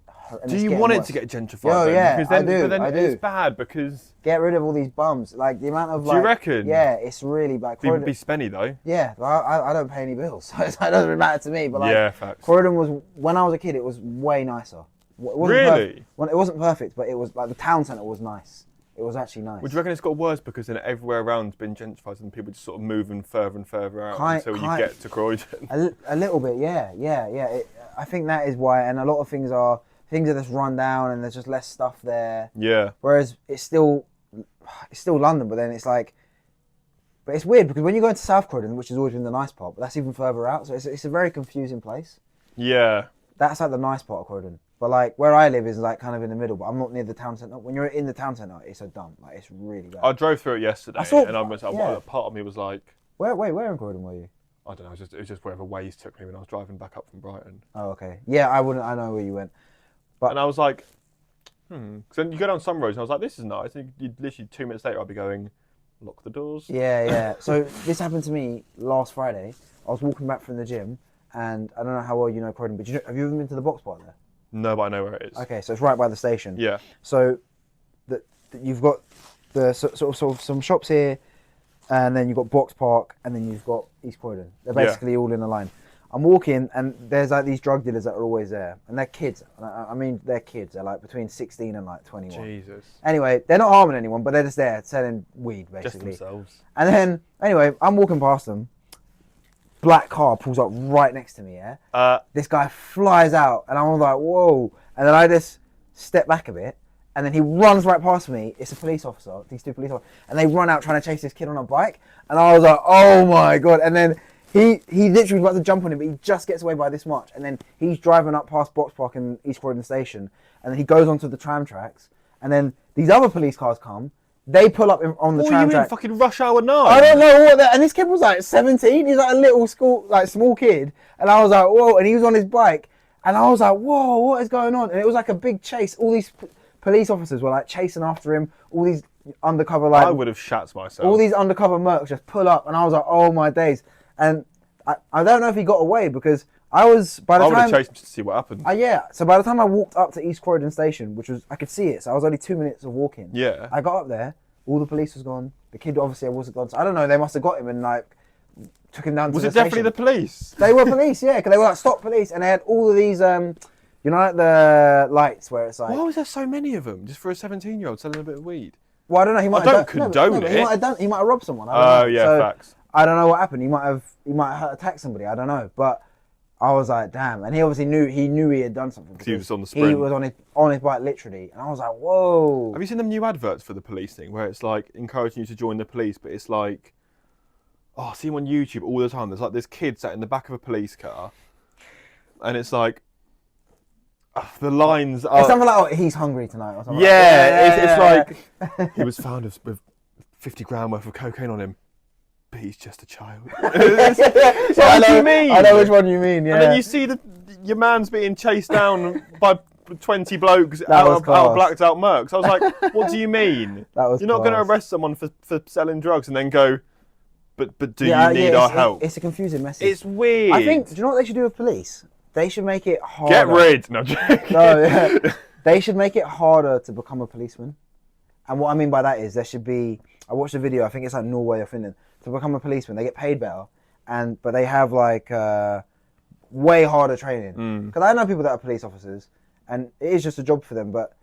Do you want it to get gentrified? Oh yeah, because then, I do. But then I do. it's bad because. Get rid of all these bums. Like the amount of. Do you reckon? Yeah, it's really bad. Be spenny though. Yeah, I don't pay any bills, so it doesn't really matter to me. But like, yeah, facts. Croydon was, when I was a kid, it was way nicer. It wasn't Really? Well, it wasn't perfect, but it was like the town centre was nice. It was actually nice. Would you reckon it's got worse because then everywhere around's been gentrified and people just sort of moving further and further out until you get to Croydon? A little bit, yeah. I think that is why, and a lot of things are just run down and there's just less stuff there. Yeah. Whereas it's still London, but then it's like, but it's weird because when you go into South Croydon, which has always been the nice part, but that's even further out, so it's a very confusing place. Yeah. That's like the nice part of Croydon. But like where I live is like kind of in the middle, but I'm not near the town centre. When you're in the town centre, it's a dump. Like it's really bad. I drove through it yesterday, and part of me was like, where in Croydon were you? I don't know. It was just wherever Waze took me when I was driving back up from Brighton. Oh, okay. Yeah, I know where you went. And I was like, Because then you go down some roads, and I was like, this is nice. And you literally 2 minutes later, I'd be going, lock the doors. Yeah. So this happened to me last Friday. I was walking back from the gym, and I don't know how well you know Croydon, but have you ever been to the box bar there? No, but I know where it is. Okay, so it's right by the station. Yeah. So you've got the sort of some shops here, and then you've got Box Park, and then you've got East Croydon. They're basically all in a line. I'm walking, and there's like these drug dealers that are always there, and they're kids. I mean, they're kids. They're like between 16 and like 21. Jesus. Anyway, they're not harming anyone, but they're just there selling weed, basically. Just themselves. And then, anyway, I'm walking past them. Black car pulls up right next to me, yeah? This guy flies out, and I'm like, whoa. And then I just step back a bit, and then he runs right past me. It's a police officer, these two police officers, and they run out trying to chase this kid on a bike. And I was like, oh my God. And then he literally was about to jump on him, but he just gets away by this much. And then he's driving up past Box Park in East Croydon Station, and then he goes onto the tram tracks, and then these other police cars come. They pull up on the tram track. In fucking rush hour 9? I don't know what that. And this kid was like 17. He's like a little small kid. And I was like, whoa. And he was on his bike. And I was like, whoa, what is going on? And it was like a big chase. All these police officers were like chasing after him. All these undercover I would have shat myself. All these undercover mercs just pull up. And I was like, oh my days. And I don't know if he got away because I would have chased him to see what happened. Yeah. So by the time I walked up to East Croydon Station, which was, I could see it. So I was only 2 minutes of walking. Yeah. I got up there. All the police was gone. The kid obviously wasn't gone. So I don't know. They must have got him and like took him down to the station. Was it definitely the police? They were police, yeah. Because they were like stop police, and they had all of these, you know, like the lights where it's like. Why was there so many of them? Just for a 17-year-old selling a bit of weed. Well, I don't know. He might. I don't condone it. He might have robbed someone. Oh yeah, facts. I don't know what happened. He might have attacked somebody. I don't know, but. I was like, damn, and he obviously knew he had done something. Because he was on the sprint. He was on his bike literally, and I was like, whoa. Have you seen them new adverts for the police thing, where it's like encouraging you to join the police, but it's like, I see him on YouTube all the time. There's like this kid sat in the back of a police car, and it's like, the lines are. It's something like, he's hungry tonight, or something. It's like he was found with 50 grand worth of cocaine on him. But he's just a child. What do you mean? I know which one you mean, yeah. And then you see your man's being chased down by 20 blokes out of blacked out mercs. I was like, what do you mean? You're not going to arrest someone for selling drugs and then go, but do you need our help? It's a confusing message. It's weird. I think, do you know what they should do with police? They should make it harder. Get rid. No, They should make it harder to become a policeman. And what I mean by that is there should be, I watched a video, I think it's like Norway or Finland, to become a policeman, they get paid better, but they have like way harder training. Because I know people that are police officers, and it is just a job for them, but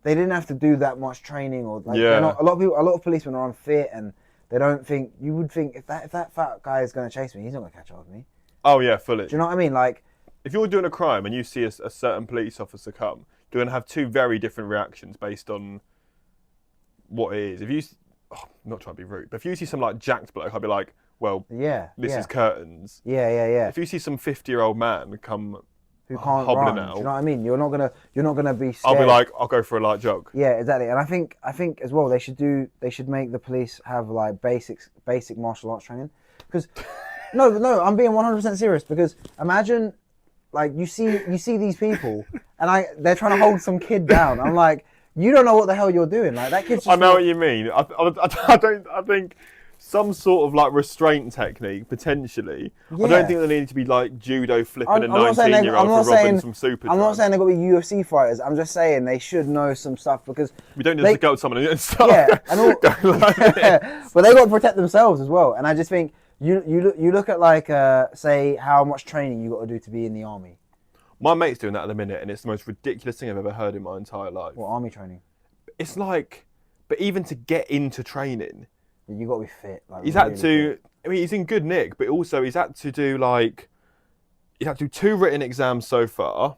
they didn't have to do that much training, or like, a lot of policemen are unfit, and they don't think. You would think if that fat guy is going to chase me, he's not going to catch up with me. Oh yeah, fully. Do you know what I mean? Like, if you're doing a crime and you see a certain police officer come, you're going to have two very different reactions based on what it is. If you I'm not trying to be rude, but if you see some like jacked bloke, I'd be like, well, this is curtains. Yeah. If you see some 50-year-old man come who can't hobbling run, out, do you know what I mean? You're not gonna be scared. I'll be like, I'll go for a light jog. Yeah, exactly. And I think as well they should make the police have like basic martial arts training. Because no, I'm being 100% serious, because imagine like you see these people and they're trying to hold some kid down. I'm like, you don't know what the hell you're doing. Like that kid's just I know what you mean. I think some sort of like restraint technique potentially. Yeah. I don't think they need to be like judo flipping a I'm not saying 19-year-old for robbing some super. I'm not saying they've got to be UFC fighters. I'm just saying they should know some stuff because we don't need to go to someone and start. Yeah, and all, but they got to protect themselves as well. And I just think you look at like say how much training you got to do to be in the army. My mate's doing that at the minute, and it's the most ridiculous thing I've ever heard in my entire life. What, army training? It's like, but even to get into training, you got to be fit. Like, he's really had to. fit. I mean, he's in good nick, but also he's had to do 2 written exams so far.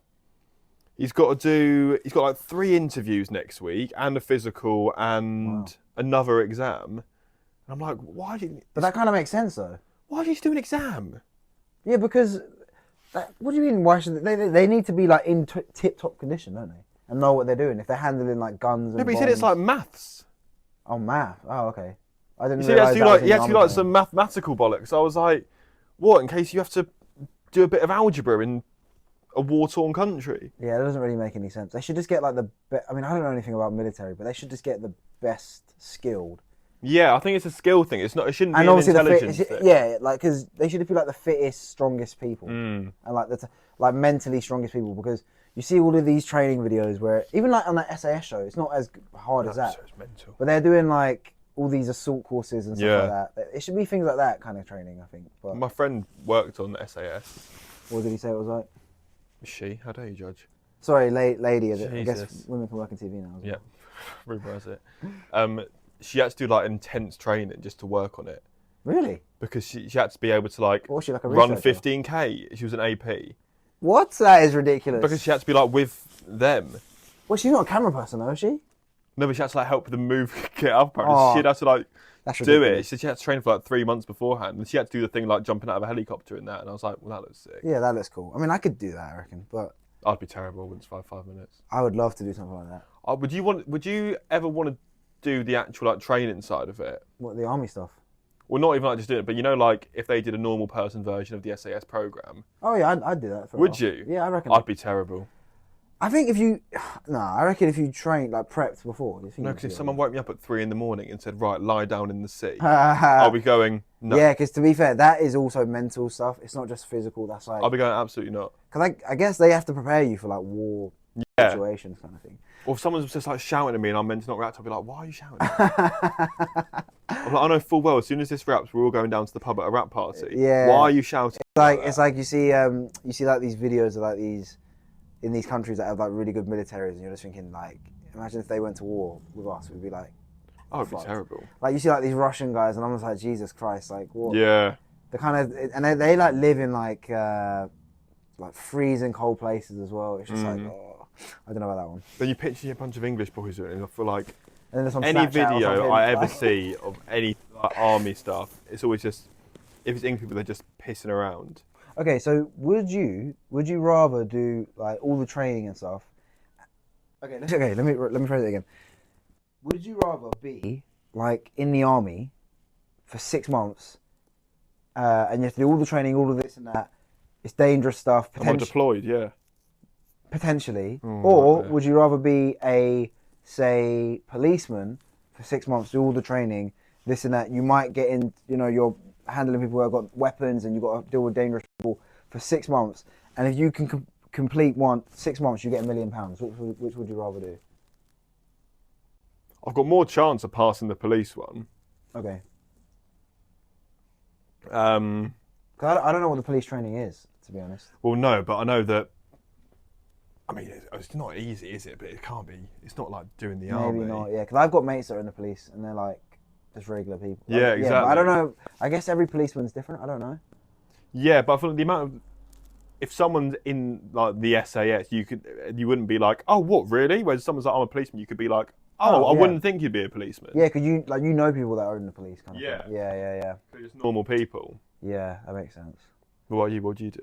He's got like 3 interviews next week and a physical and another exam. And I'm like, why do you? But that kind of makes sense though. Why do you do an exam? Yeah, because what do you mean? Why should they need to be like in tip-top condition, don't they? And know what they're doing if they're handling like guns and No, but he bombs. said it's like maths. Oh, math. Oh, okay. I didn't. You see, he has to do like some mathematical bollocks. I was like, what? In case you have to do a bit of algebra in a war-torn country. Yeah, it doesn't really make any sense. They should just get like I mean, I don't know anything about military, but they should just get the best skilled. Yeah, I think it's a skill thing. It shouldn't be And an obviously intelligence thing. Yeah, like because they should be like the fittest, strongest people, Mm. and like mentally strongest people. Because you see all of these training videos where even like on that SAS show, it's not as hard as that. So it's mental. But they're doing like all these assault courses and stuff like that. It should be things like that kind of training, I think. But My friend worked on the SAS. what did he say it was like? She? How dare you judge? Sorry, lady. I guess Jesus. women can work in TV now as well. Yeah, reverse it. She had to do like intense training just to work on it Really? because she had to be able to like What was she, like a run researcher? 15k. She was an AP What? That is ridiculous. because she had to be like with them. Well, she's not a camera person though, is she? No, but she had to like help them move, get up. Oh, She'd have to like That's do ridiculous. it. She said she had to train for like 3 months beforehand, and she had to do the thing like jumping out of a helicopter and that. And I was like, well, that looks sick. Yeah, that looks cool. I mean, I could do that, I reckon, but I'd be terrible. I wouldn't survive 5 minutes. I would love to do something like that. Would you ever want to do the actual like training side of it? What, the army stuff? Well, not even like just doing it, but you know, like if they did a normal person version of the SAS program, Oh yeah, I'd do that. For a would while. you? Yeah, I reckon. I'd be terrible. I think if you, I reckon if you trained like prepped before. No, because if someone woke me up at 3 a.m. and said, "Right, lie down in the sea," I'll I'll be going, "No." Yeah, because to be fair, that is also mental stuff. It's not just physical. That's like I'll be going, "Absolutely not." because I guess they have to prepare you for like war Yeah. situations, kind of thing. Or if someone's just like shouting at me and I'm meant to not react, I'll be like, "Why are you shouting?" I'm like, I know full well. As soon as this wraps, we're all going down to the pub at a rap party. Yeah. Why are you shouting? It's like you see like these videos of like these in these countries that have like really good militaries, and you're just thinking like, imagine if they went to war with us, we'd be like, Oh, it'd be fucked. terrible. Like you see like these Russian guys, and I'm just like, Jesus Christ, like what? Yeah. The kind of and they like live in like freezing cold places as well. It's just like, oh, I don't know about that one. Then you picture a bunch of English boys doing it, and I feel like And then there's some any Snapchat or video something, I ever like- see of any like, army stuff, it's always just, if it's English people, they're just pissing around. Okay, so would you rather do like all the training and stuff? Okay, let me phrase it again. Would you rather be like in the army for 6 months, and you have to do all the training, all of this and that? It's dangerous stuff. Am I deployed? Yeah. Potentially, Oh, or yeah. would you rather be a say policeman for 6 months, do all the training, this and that? You might get in, you're handling people who have got weapons, and you've got to deal with dangerous people for 6 months. And if you can complete 6 months, you get £1 million. Which would you rather do? I've got more chance of passing the police one. Okay. Um, 'Cause I don't know what the police training is, to be honest. well, no, but I know that. I mean, it's not easy, is it? But it can't be. It's not like doing the army. Maybe not, yeah. Because I've got mates that are in the police, and they're like just regular people. Yeah, But exactly. I don't know. I guess every policeman's different. I don't know. Yeah, but I feel like the amount of, if someone's in like the SAS, you wouldn't be like, oh, what, really? Whereas someone's like, I'm a policeman, you could be like, oh, I yeah. wouldn't think you'd be a policeman. Yeah, because you know people that are in the police, kind of Yeah. thing. Yeah. They're just normal people. Yeah, that makes sense. But what would you do?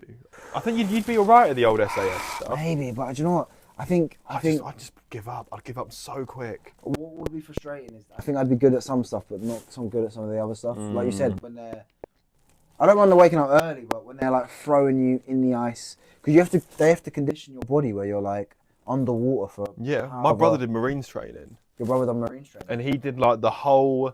I think you'd be alright at the old SAS stuff. Maybe, but do you know what? I think I'd just give up. I'd give up so quick. what would be frustrating is I think I'd be good at some stuff, but not so good at some of the other stuff. Like you said, when they're, I don't mind the waking up early, but when they're like throwing you in the ice, because they have to condition your body where you're like underwater for. Yeah, my brother did Marines training. Your brother done Marines training. And he did like the whole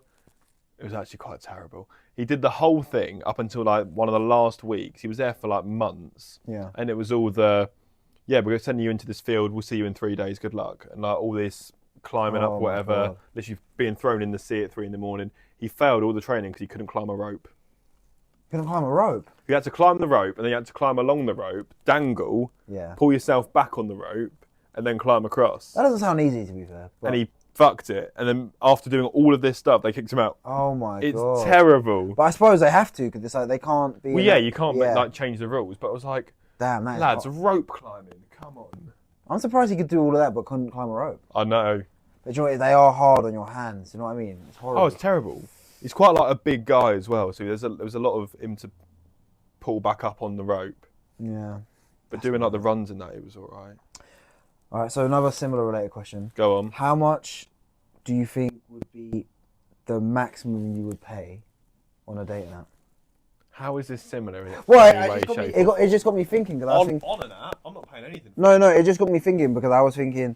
It was actually quite terrible. He did the whole thing up until like one of the last weeks. He was there for like months. Yeah. And it was all the, yeah, we're sending you into this field. We'll see you in 3 days. Good luck. And like all this climbing up, whatever. Literally being thrown in the sea at 3 a.m. He failed all the training because he couldn't climb a rope. Couldn't climb a rope? You had to climb the rope, and then you had to climb along the rope, dangle, pull yourself back on the rope, and then climb across. That doesn't sound easy, to be fair. And he fucked it. And then after doing all of this stuff, they kicked him out. Oh my god. It's terrible. But I suppose they have to, because it's like they can't be... Well, yeah, you can't like change the rules. But I was like, damn, that lads, rope climbing, come on. I'm surprised he could do all of that, but couldn't climb a rope. I know. But you know what, they are hard on your hands, you know what I mean? It's horrible. Oh, it's terrible. He's quite like a big guy as well, so there was a lot of him to pull back up on the rope. Yeah. But doing like the runs and that, it was all right. All right, so another similar related question. Go on. How much do you think would be the maximum you would pay on a dating app? How is this similar? Well, it just got me thinking. On an app? I'm not paying anything. No, it just got me thinking because I was thinking,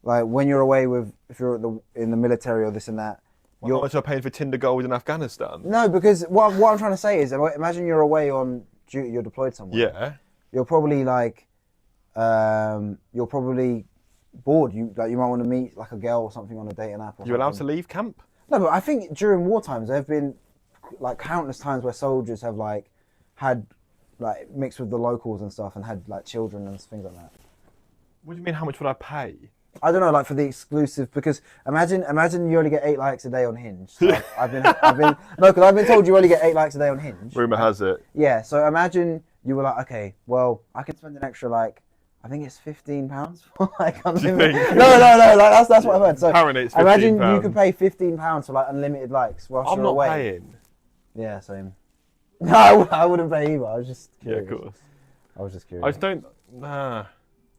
like, when you're away if you're in the military or this and that. How much are paying for Tinder Gold in Afghanistan? No, because what I'm trying to say is, imagine you're away on duty, you're deployed somewhere. Yeah. You're probably like, you're probably bored. You might want to meet like a girl or something on a dating app. You're allowed to leave camp? No, but I think during war times there have been like countless times where soldiers have like had like mixed with the locals and stuff and had like children and things like that. What do you mean? How much would I pay? I don't know, like for the exclusive, because imagine you only get 8 likes a day on Hinge. So because I've been told you only get 8 likes a day on Hinge. Rumour has it. Yeah, so imagine you were like, okay, well, I could spend an extra like, I think it's £15 for like unlimited. No, like that's what I've heard. So apparently it's £15. Imagine you could pay £15 for like unlimited likes whilst I'm you're not away. paying. Yeah, same. No, I wouldn't pay either. I was just curious. Yeah, of course. I was just curious. I just don't. Nah.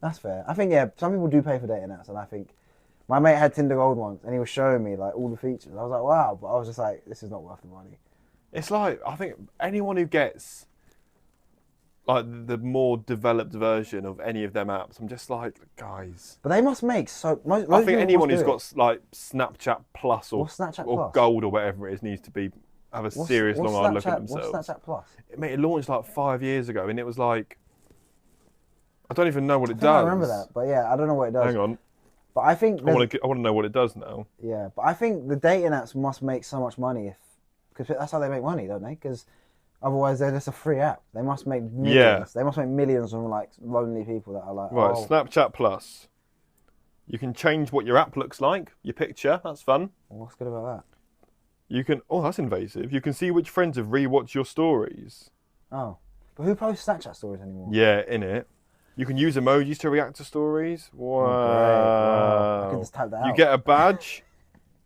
That's fair. I think, yeah, some people do pay for dating apps, and I think my mate had Tinder Gold once, and he was showing me like all the features. I was like, wow, but I was just like, this is not worth the money. It's like, I think anyone who gets like the more developed version of any of them apps, I'm just like, guys. But they must make so. I think anyone who's got like Snapchat Plus or Gold or whatever it is needs to have a serious long hard look at themselves. What's Snapchat Plus? It launched like 5 years ago, and it was like, I don't even know what it does. I remember that, but yeah, I don't know what it does. Hang on. But I think I want to know what it does now. Yeah, but I think the dating apps must make so much money because that's how they make money, don't they? Because otherwise they're just a free app. They must make millions. Yeah. They must make millions from like lonely people that are like. Right, Snapchat Plus. You can change what your app looks like, your picture. That's fun. What's good about that? You can. Oh, that's invasive. You can see which friends have rewatched your stories. Oh, but who posts Snapchat stories anymore? Yeah, in it. You can use emojis to react to stories. Wow. Wow. I can just type that out. You get a badge.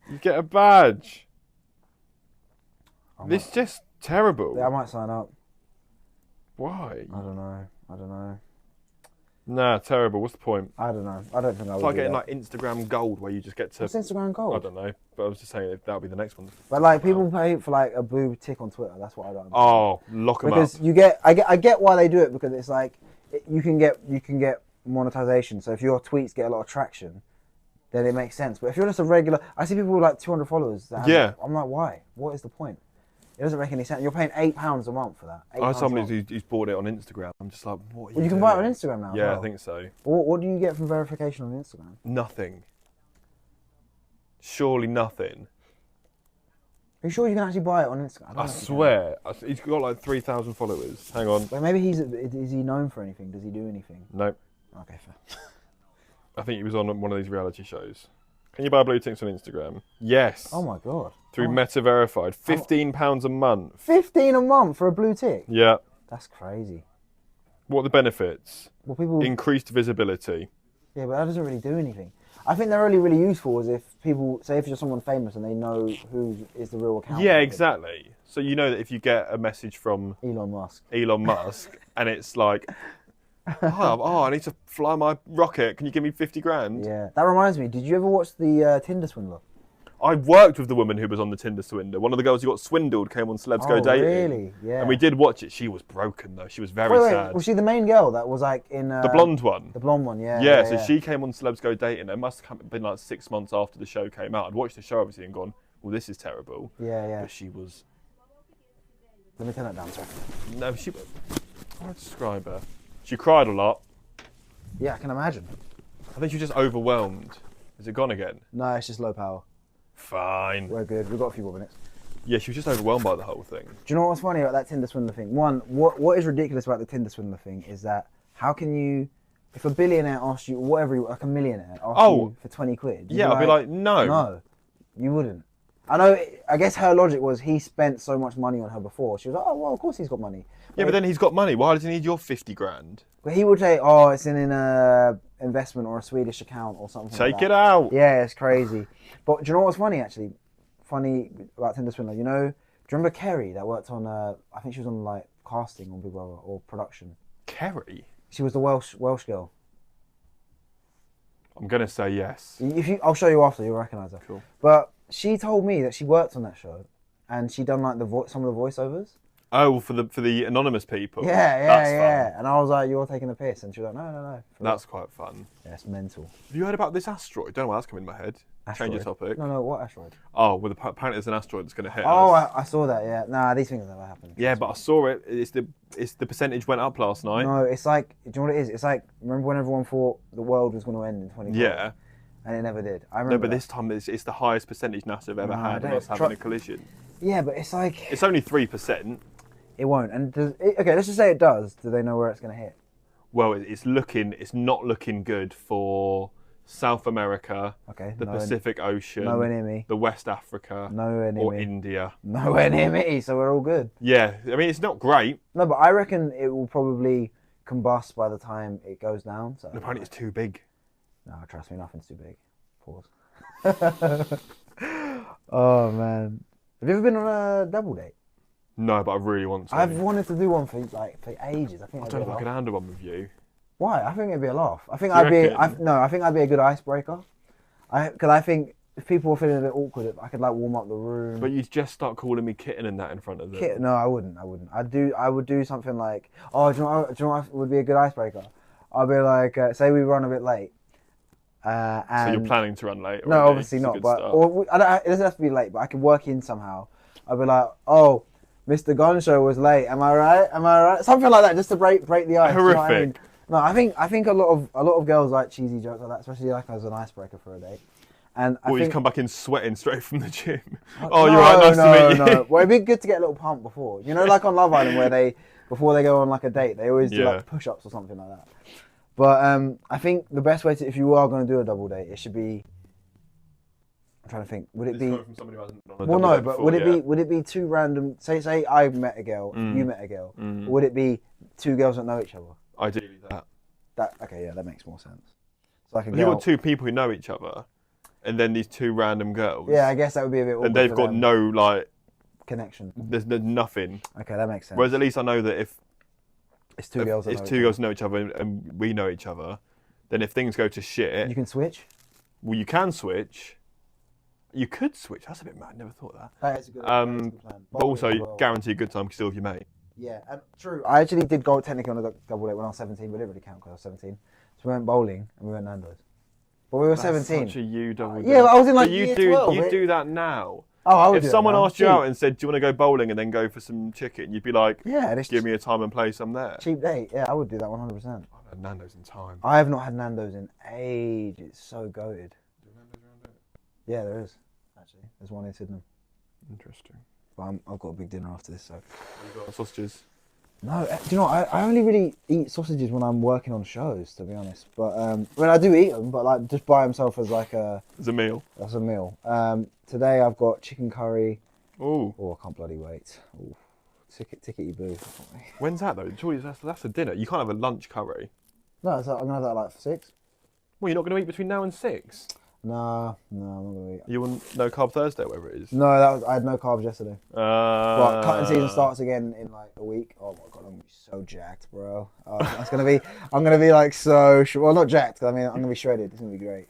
You get a badge. This is just terrible. Yeah, I might sign up. Why? I don't know. Nah, terrible. What's the point? I don't know. I don't think I would. It's like getting like Instagram Gold, where you just get to. What's Instagram Gold? I don't know, but I was just saying that'll be the next one. But like people pay for like a blue tick on Twitter. That's what I don't understand. Oh, lock them up. Because I get why they do it, because it's like you can get monetization. So if your tweets get a lot of traction, then it makes sense. But if you're just a regular, I see people with like 200 followers. I'm like, why? What is the point? It doesn't make any sense. You're paying £8 a month for that. I saw somebody who's bought it on Instagram. I'm just like, what? You can buy it on Instagram now. Yeah, I think so. What do you get from verification on Instagram? Nothing. Surely nothing. Are you sure you can actually buy it on Instagram? I swear. He's got like 3,000 followers. Hang on. Well, maybe is he known for anything? Does he do anything? Nope. Okay, fair. I think he was on one of these reality shows. Can you buy blue ticks on Instagram? Yes. Oh my god. Through Meta Verified. £15 a month. 15 a month for a blue tick? Yeah. That's crazy. What are the benefits? Well, people... Increased visibility. Yeah, but that doesn't really do anything. I think they're only really useful is if people, say if you're someone famous and they know who is the real account. Yeah, exactly. So you know that if you get a message from Elon Musk and it's like, oh, I need to fly my rocket. Can you give me 50 grand? Yeah. That reminds me, did you ever watch the Tinder Swindler? I worked with the woman who was on the Tinder Swindler. One of the girls who got swindled came on Celebs Go Dating. Really? Yeah. And we did watch it. She was broken though. She was very sad. Was she the main girl that was like in... the blonde one? The blonde one, yeah. Yeah, so she came on Celebs Go Dating. It must have been like 6 months after the show came out. I'd watched the show obviously and gone, well, this is terrible. Yeah, yeah. But she was. Let me turn that down, sorry. No, she. How do I describe her? She cried a lot. Yeah, I can imagine. I think she was just overwhelmed. Is it gone again? No, it's just low power. Fine. We're good. We've got a few more minutes. Yeah, she was just overwhelmed by the whole thing. Do you know what's funny about that Tinder swindler thing? One, what is ridiculous about the Tinder swindler thing is that how can you, if a billionaire asks you, whatever, like a millionaire asks you for 20 quid. Yeah, I'd be like, no. No, you wouldn't. I know, I guess her logic was he spent so much money on her before. She was like, oh, well, of course he's got money. Yeah, but then he's got money. Why does he need your 50 grand? But he would say, oh, it's in an investment or a Swedish account or something like that. Take it out. Yeah, it's crazy. But do you know what's funny, actually? Funny about Tinder swindler. You know, do you remember Kerry that worked on, I think she was on like casting on Big Brother or production. Kerry? She was the Welsh girl. I'm going to say yes. I'll show you after, you'll recognise her. Cool. But she told me that she worked on that show and she done like some of the voiceovers. Oh, for the anonymous people. Yeah, That's yeah. fun. And I was like, "You're taking the piss," and she was like, "No." That's quite fun. Yeah, it's mental. Have you heard about this asteroid? Don't know why that's coming in my head. Asteroid? Change the topic. No, what asteroid? Oh, well, apparently there's an asteroid that's going to hit Oh, us. I saw that. Yeah, nah, these things never happen. Yeah, but I saw it. It's the percentage went up last night. No, it's like, do you know what it is? It's like, remember when everyone thought the world was going to end in 2012? Yeah. And it never did. I remember. No, but this time it's the highest percentage NASA have ever had of us having a collision. Yeah, but it's like... It's only 3%. It won't. And okay, let's just say it does. Do they know where it's going to hit? Well, it's not looking good for South America, okay, the Pacific Ocean, nowhere near me. the West Africa, nowhere near or me. India. Nowhere near me, so we're all good. Yeah, I mean, it's not great. No, but I reckon it will probably combust by the time it goes down. So Apparently it's too big. No, trust me, nothing's too big. Pause. Oh, man. Have you ever been on a double date? No, but I really want to. I've wanted to do one for ages. I think I don't know if I can handle one with you. Why? I think it'd be a laugh. I think Do you I think I'd be a good icebreaker. Because I think if people were feeling a bit awkward, I could like warm up the room. But you'd just start calling me kitten and that in front of them. No, I wouldn't. I would do something like, oh, do you know what would be a good icebreaker? I'd be like, say we run a bit late. And so you're planning to run late? No, obviously not. But it doesn't have to be late. But I could work in somehow. I'd be like, oh, Mr. Gun Show was late. Am I right? Something like that, just to break the ice. Horrific. You know what I mean? No, I think a lot of girls like cheesy jokes like that, especially like as an icebreaker for a date. And I think you come back in sweating straight from the gym. Oh, you're right. Nice to meet you. No. Well, it'd be good to get a little pump before. You know, like on Love Island, where before they go on like a date, they always do like push-ups or something like that. But I think the best way to, if you are going to do a double date, it should be. I'm trying to think. Would it be? From somebody who hasn't done a Well, double no, date but before, would it be two random? Say I met a girl, you met a girl. Or would it be two girls that know each other? Ideally, that. Okay, yeah, that makes more sense. It's like a You want two people who know each other, and then these two random girls. Yeah, I guess that would be a bit awkward. And they've got no like connection. There's nothing. Okay, that makes sense. Whereas at least I know that if it's two girls know each other and we know each other, then if things go to shit, you can switch. Well, you can switch. You could switch. That's a bit mad. Never thought of that. That is a good plan. But also guarantee a good time still with your mate. Yeah, and true. I actually did go technically on a double date when I was 17, but it didn't really count because I was 17. So we went bowling and we went Nando's. But we were 17. Such a you double date. Yeah, but I was in like year year 12. 12. You do that now. Oh, I would If do someone that now. asked you out and said, "Do you want to go bowling?" and then go for some chicken, you'd be like, "Yeah, give me a time and place. I'm there." Cheap date. Yeah, I would do that 100%. I've had Nando's in time. I have not had Nando's in ages. It's so goated. Yeah, there is. Actually, there's one in Sydenham. Interesting. But I've got a big dinner after this, so. You got sausages? No, do you know, I only really eat sausages when I'm working on shows, to be honest. But I mean, I do eat them, but like just by themselves as like as a meal. That's a meal. Today I've got chicken curry. Ooh. Oh, I can't bloody wait. Ooh. Tickety boo. When's that though? Surely that's a dinner. You can't have a lunch curry. No, I'm gonna have that like for 6. Well, you're not gonna eat between now and 6. No, I'm not gonna eat. You want no carb Thursday, whatever it is. No, I had no carbs yesterday. But cutting season starts again in like a week. Oh my god, I'm gonna be so jacked, bro. I'm gonna be like so. Well, not jacked. I mean, I'm gonna be shredded. It's gonna be great.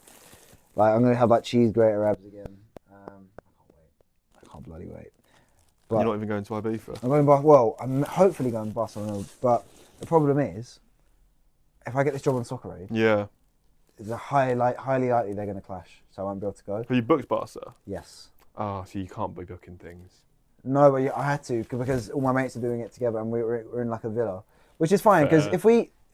Like I'm gonna have like cheese grater abs again. I can't wait. I can't bloody wait. But you're not even going to Ibiza. I'm going bust. Well, I'm hopefully going bust. I don't know. But the problem is, if I get this job on Soccer Aid, yeah, it's highly likely they're going to clash, so I won't be able to go. Have you booked Barca? Yes. Oh, so you can't be booking things. No, but I had to because all my mates are doing it together, and we're in like a villa, which is fine because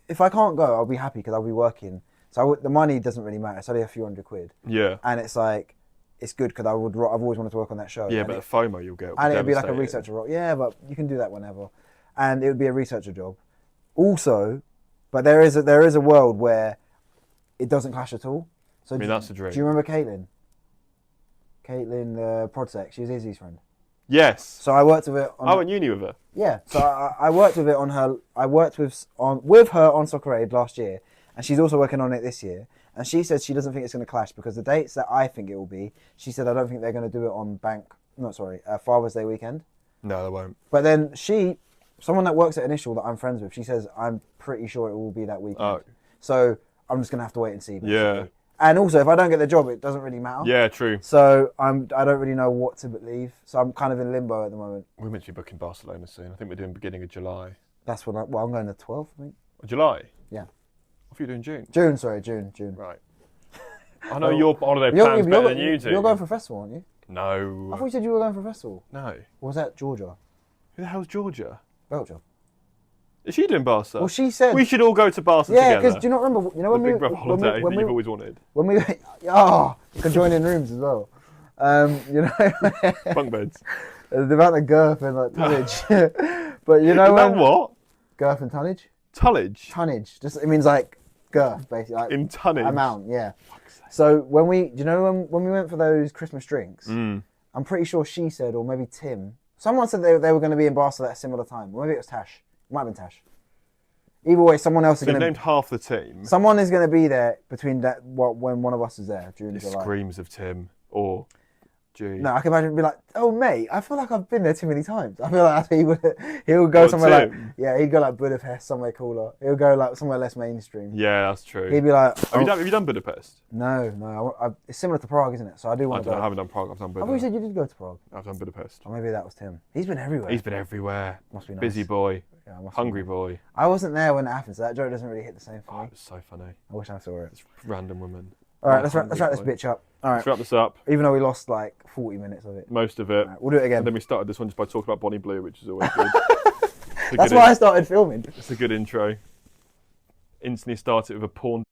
if I can't go, I'll be happy because I'll be working. So the money doesn't really matter. It's only a few £100. Yeah. And it's like, it's good because I've always wanted to work on that show. Yeah, and but the FOMO you'll get. And it'd be like a researcher role. Yeah, but you can do that whenever, and it would be a researcher job. Also, but there is a world where it doesn't clash at all. So I mean, that's a dream. Do you remember Caitlin? Caitlin, the Prodsec. She was Izzy's friend. Yes. So I worked with it. I went uni with her. Yeah. So I worked with it on her. I worked with her on Soccer Aid last year, and she's also working on it this year. And she said she doesn't think it's going to clash because the dates that I think it will be, she said I don't think they're going to do it on Father's Day weekend. No, they won't. But then someone that works at Initial that I'm friends with, she says I'm pretty sure it will be that weekend. Oh. So I'm just going to have to wait and see. Basically. Yeah. And also, if I don't get the job, it doesn't really matter. Yeah, true. So I don't really know what to believe. So I'm kind of in limbo at the moment. We're meant to be booking Barcelona soon. I think we're doing beginning of July. That's when I'm going the 12th, I think. July? Yeah. What are you doing June? June. Right. I know your holiday plan's better than you do. You're going for a festival, aren't you? No. I thought you said you were going for a festival. No. Or was that Georgia? Who the hell's Georgia? Belgium. Is she doing Barca? Well, she said... We should all go to Barca together. Yeah, because do you not remember... You know when the big brother holiday that you've always wanted. When we... Oh, you can join in rooms as well. You know... Bunk beds. The amount of girth and like tonnage. But you know when... what? Girth and tonnage. Tonnage? Tonnage. Just, it means like girth, basically. Like in tonnage? Amount, yeah. So when we... Do you know when we went for those Christmas drinks? Mm. I'm pretty sure she said, or maybe Tim... Someone said they were going to be in Barca at a similar time. Or maybe it was Tash. It might have been Tash. Either way, someone else is going to... They've named half the team. Someone is going to be there between that when one of us is there during July. Screams of Tim or G. No, I can imagine it be like, oh mate, I feel like I've been there too many times. I feel like he'll go somewhere Tim? he'd go like Budapest, somewhere cooler. He'll go like somewhere less mainstream. Yeah, that's true. He'd be like... Have you done Budapest? No. It's similar to Prague, isn't it? So I do want to go. I haven't done Prague, I've done Budapest. I thought you said you did go to Prague. I've done Budapest. Or maybe that was Tim. He's been everywhere. Must be nice. Busy boy. Yeah, hungry boy. I wasn't there when it happened, so that joke doesn't really hit the same for me. It was so funny. I wish I saw it. It's random women. All right, let's wrap this bitch up. All right. Let's wrap this up. Even though we lost like 40 minutes of it. Most of it. Right, we'll do it again. And then we started this one just by talking about Bonnie Blue, which is always good. That's why I started filming. It's a good intro. Instantly started with a porn